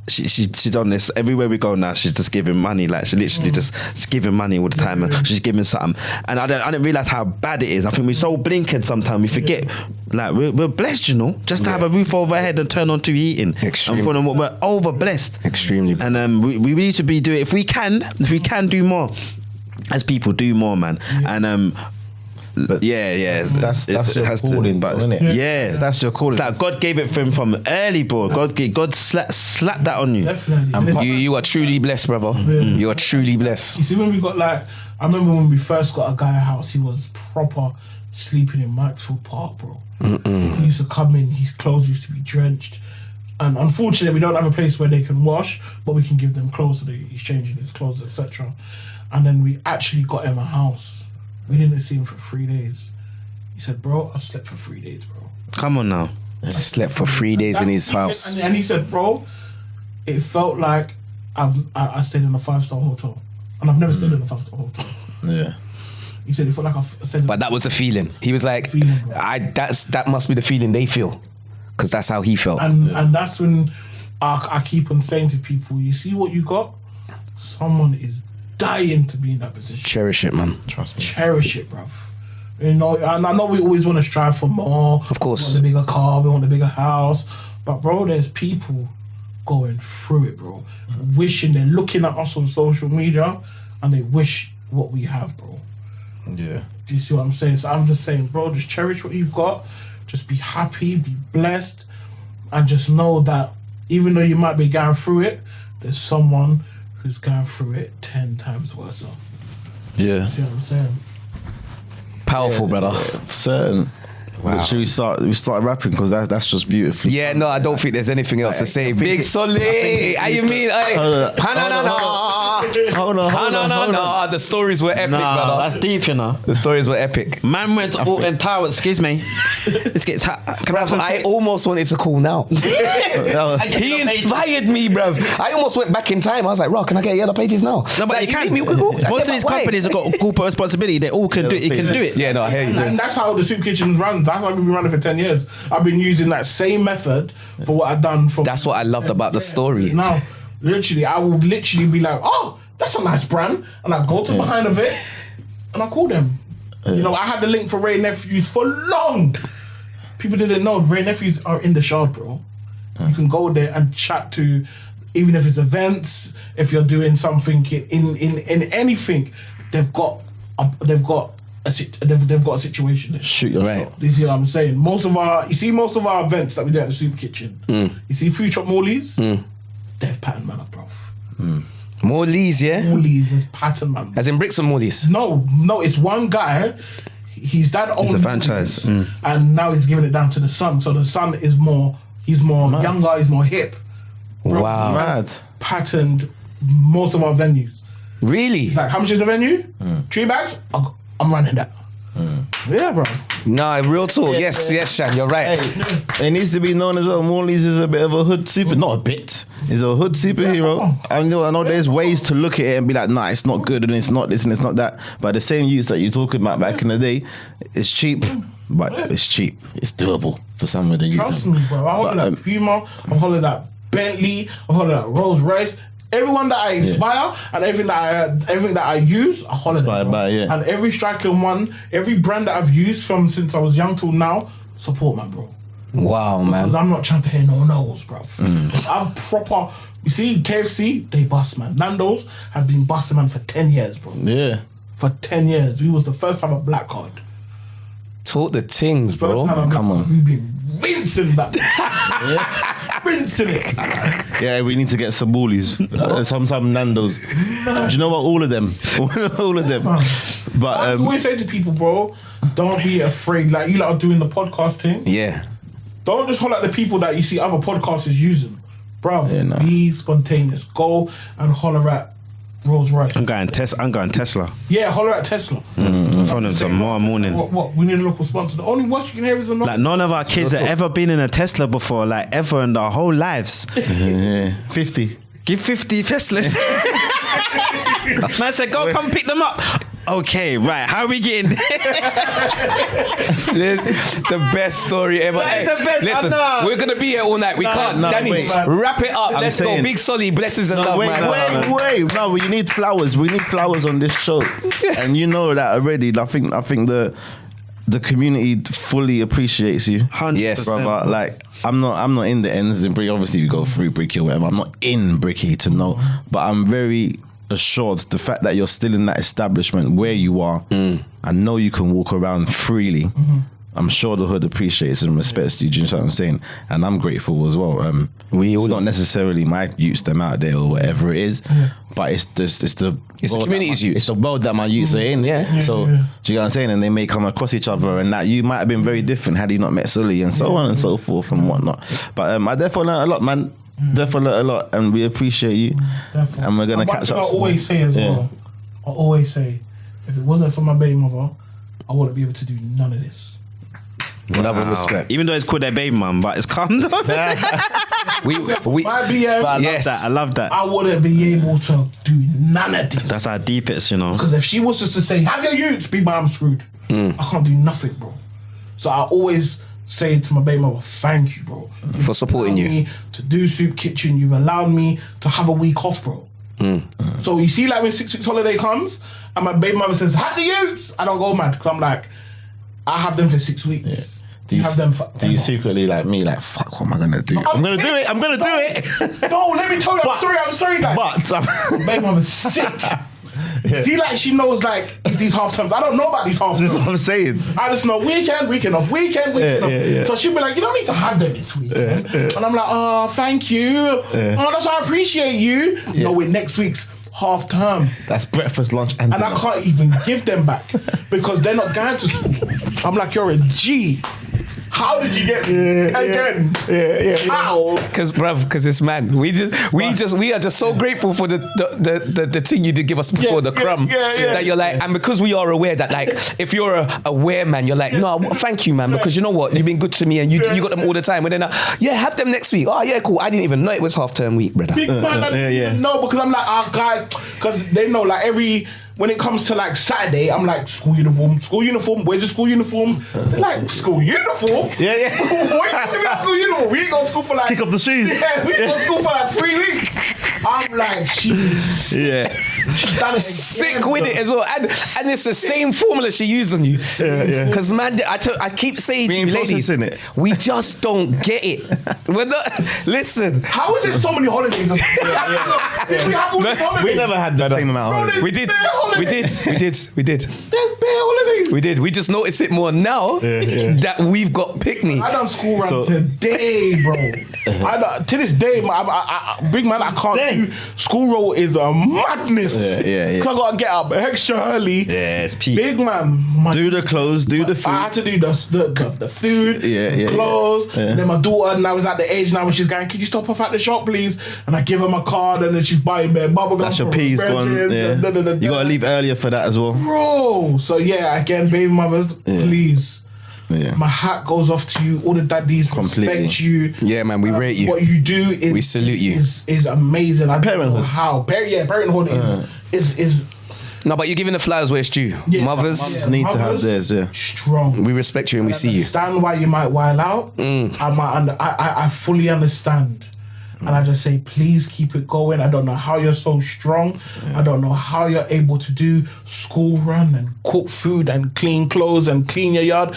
she's on this everywhere we go now. She's just giving money, like she literally just giving money all the time, and she's giving something. And I didn't realize how bad it is. I think we're so blinkered sometimes we forget. Like we're blessed, you know, just to have a roof over our head and turn on to eating. Extremely. We're over blessed. Extremely. And we need to be doing if we can do more. As people do more, man. And But that's your calling, isn't it? Yeah, that's your calling. It's like God gave it for him from early, bro. God slapped that on you. Definitely. You are truly blessed, brother. You are truly blessed. You see, when we got I remember when we first got a guy a house, he was proper sleeping in Maxfield Park, bro. He used to come in, his clothes used to be drenched. And unfortunately, we don't have a place where they can wash, but we can give them clothes so he's changing his clothes, etc. And then we actually got him a house. We didn't see him for 3 days. He said, bro, I slept for 3 days, bro. Come on now. Slept for 3 days in his house. And he said, bro, it felt like I stayed in a 5-star hotel. And I've never stayed in a 5-star hotel. Yeah. He said it felt like I stayed in But that was the feeling. He was like, that must be the feeling they feel. Because that's how he felt. And that's when I keep on saying to people, you see what you got? Someone is dying to be in that position. Cherish it, man. Trust me. Cherish it, bruv. You know, and I know we always want to strive for more. Of course. We want the bigger car, we want the bigger house. But bro, there's people going through it, bro. Wishing, they're looking at us on social media and they wish what we have, bro. Yeah. Do you see what I'm saying? So I'm just saying, bro, just cherish what you've got. Just be happy, be blessed, and just know that even though you might be going through it, there's someone who's going through it 10 times worse. Yeah. See what I'm saying? Powerful, brother. Certain. Wow. Should we start rapping because that's just beautifully. Yeah, no, I don't think there's anything else to say. Big Solly, how you mean? Hold on. The stories were epic, brother. That's deep, you know. The stories were epic. Man went all in tower. Excuse me. This gets hot. I almost wanted to call now. He inspired me, bruv. I almost went back in time. I was like, "Rock, can I get yellow pages now?" No, but like, you can. Most Most of these companies have got corporate responsibility. They all can do it. You can do it. Yeah, no, I hear you. And that's how the soup kitchen runs. That's how we've been running for 10 years. I've been using that same method for what I've done. That's what I loved about the story. Now, literally, I will literally be like, "Oh, that's a nice brand," and I go to behind of it, and I call them. You know, I had the link for Ray Nephews for long. People didn't know Ray Nephews are in the shard, bro. You can go there and chat to, even if it's events, if you're doing something in anything, they've got a situation there. Shoot your Right. You see what I'm saying? Most of our events that we do at the Soup Kitchen, you see Food Shop Morley's, they've pattern man up, bro. Morley's, yeah? Morley's is pattern man. As in Brixton Morley's? No, it's one guy. His dad owns It's a franchise. Morley's, and now he's giving it down to the son. So the son is more younger, he's more hip. Bro, Wow. Mad. Patterned most of our venues. Really? It's like, how much is the venue? 3 bags? I'm running that. Yeah, bro. No, real talk. Yes, Shan, you're right. Hey, it needs to be known as well. Morley's is a bit of a hood super, not a bit. He's a hood superhero. I know there's ways to look at it and be like, nah, it's not good and it's not this and it's not that. But the same use that you're talking about back in the day, it's cheap, but it's cheap. It's doable for some of the youth. Trust me, bro. I hold that Puma. I'm holding that Bentley. I'm holding that Rolls Royce. Everyone that I inspire and everything that I use, I holler Inspired them, by, yeah. And every striking one, every brand that I've used from since I was young till now, support man, bro. Wow, man. Because I'm not trying to hear no no's, bro. I'm proper. You see, KFC, they bust, man. Nando's has been busting, man, for 10 years, bro. Yeah. For 10 years. We was the first time a black card. Talk the things, bro. Come on. We've been rinsing that. Rinsing it. Yeah, we need to get some Morley's. Sometimes Nando's. Do you know what? All of them. All of them. But I always say to people, bro, don't be afraid. Like you lot are doing the podcast thing. Yeah. Don't just holler at the people that you see other podcasters using. Bruv, Yeah, no. be spontaneous. Go and holler at Rolls Royce. I'm going Tesla. Yeah, holler at Tesla. I'm phoning them tomorrow morning. What? We need a local sponsor. The only voice you can hear is a Like none of our kids have ever been in a Tesla before, like ever in their whole lives. 50. Give 50 Teslas. Man said, go come pick them up. Okay, right. How are we getting there? The best story ever. That is the best. Listen, we're gonna be here all night. We can't. no, Danny, wait. wrap it up. Let's go. saying- Big Solly, blessings and love, man. Wait. No, you need flowers. We need flowers on this show. And you know that already. I think the community fully appreciates you. 100%. Yes. Brother, like I'm not in the ends in Bricky. Obviously, we go through Bricky or whatever. I'm not in Bricky to know, but I'm very assured the fact that you're still in that establishment where you are. I know you can walk around freely. I'm sure the hood appreciates and respects you. Do you know what I'm saying? And I'm grateful as well. We all it's not necessarily my youths them out there or whatever it is, but it's the world community's that my- youths. It's the world that my youths are in. Yeah. So do you know what I'm saying? And they may come across each other, and that you might have been very different had you not met Sully and so on and so forth and whatnot. But I definitely learned a lot, man. Definitely learned a lot, and we appreciate you. Definitely. And we're gonna And one catch thing up I soon. always say as Yeah. well. I always say, if it wasn't for my baby mother, I wouldn't be able to do none of this. Love and respect. Even though it's called their baby mum, but it's calm down. We My BM, But I Yes. love that. I love that. I wouldn't be able to do none of this. That's how deep it's, you know. Because if she was just to say, have your youths, big man, I'm screwed. I can't do nothing, bro. So I always say to my baby mother, thank you, bro. You've For supporting allowed you. me to do Soup Kitchen. You've allowed me to have a week off, bro. So you see, like when 6 weeks holiday comes and my baby mother says, have the youths, I don't go mad because I'm like, I have them for 6 weeks. Do you, have them for do you secretly like me, like, fuck, what am I gonna do? I'm gonna do it. No, let me tell you, I'm sorry, guys. But My baby mother's sick. See, like she knows, like it's these half terms. I don't know about these half this is terms. what I'm saying. I just know weekend off. yeah. So she'll be like, you don't need to have them this weekend. And I'm like, oh, thank you. Oh, that's why I appreciate you. No, wait, next week's half term. That's breakfast, lunch, and And I can't even give them back because they're not going to school. I'm like, you're a G. How did you get me again? How? Because it's man. We are just so grateful for the thing you did give us before the crumb. That you're like, and because we are aware that like if you're a aware man, you're like, no, thank you, man, because you know what, you've been good to me and you got them all the time. And then have them next week. Oh yeah, cool. I didn't even know it was half term week, brother. Big man, I didn't even know because I'm like, oh, guys, because they know like when it comes to like Saturday, I'm like, school uniform, where's your school uniform? They're like, school uniform? Yeah. What you mean school uniform? We ain't go to school for like... Kick off the shoes. Yeah, we ain't go to school for like 3 weeks. I'm like, she's Yeah. done it Sick again, with bro. it as well, and it's the same formula she used on you. Because man, I keep saying to We you, ain't ladies, processing it. we just don't get it. We're not. Listen, How is it so many holidays? Did we have all these holidays? We never had the same amount of Bro, holidays. we did. Bare holidays. We did. There's bare holidays. We did. We just notice it more now that we've got pickney. I done school run today, bro. To this day, big man, I can't do school roll is a madness. Yeah. Cause I gotta get up extra early. Yeah, it's peak. Big man, Do the clothes, do the food. I had to do the food, Yeah, clothes. yeah. Then my daughter, and I was at the age now when she's going, could you stop off at the shop, please? And I give her my card, and then she's buying me bubble gum. That's your for peas her gone. brethren, Yeah. You gotta leave earlier for that as well. Bro, so yeah, again, baby mothers, please. Yeah. My hat goes off to you. All the daddies Completely. respect you. Yeah, man, we rate you. What you do is We salute you. Is amazing. I don't know Parenthood. how. Parenthood is No, but you're giving the flowers where it's due. yeah, Mothers, need to have theirs, yeah. strong. we respect you and we see you. Understand why you might while out. I fully understand. And I just say, please keep it going. I don't know how you're so strong. I don't know how you're able to do school run and cook food and clean clothes and clean your yard.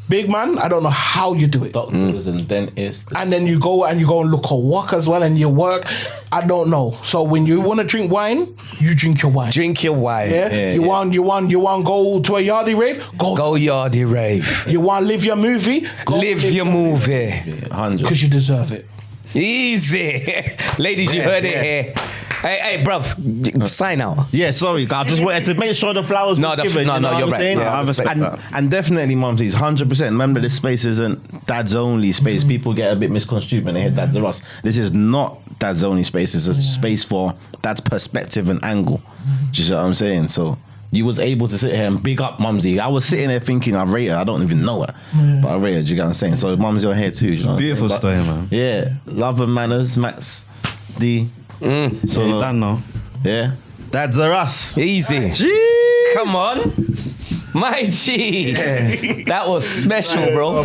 Big man, I don't know how you do it. Doctors and dentists. And then you go and look at work as well and you work. I don't know. So when you want to drink wine, you drink your wine. Drink your wine. Yeah? You want go to a yardie rave? Go. Go yardie rave. You want to live your movie? Go Live your movie. 100. Because you deserve it. Easy. Ladies, you heard it here. Hey, bruv, sign out. Yeah, sorry, I just wanted to make sure the flowers No, were the- given, no, you know no, what you're I'm right. saying? Yeah, I respect that. And definitely, mumsies, 100%. Remember, this space isn't dad's only space. People get a bit misconstrued when they hear dad's us. This is not dad's only space. It's a space for dad's perspective and angle. Do you know what I'm saying? So you was able to sit here and big up Mumsy. I was sitting there thinking I rate her. I don't even know her, but I rate her. Do you get what I'm saying? So Mumsy on here too. Do you know what I'm Beautiful saying? story, man. Yeah, love and manners, Max D. So you done now. Yeah, dad's a us. Easy. Jeez. Come on. My G. That was special, bro.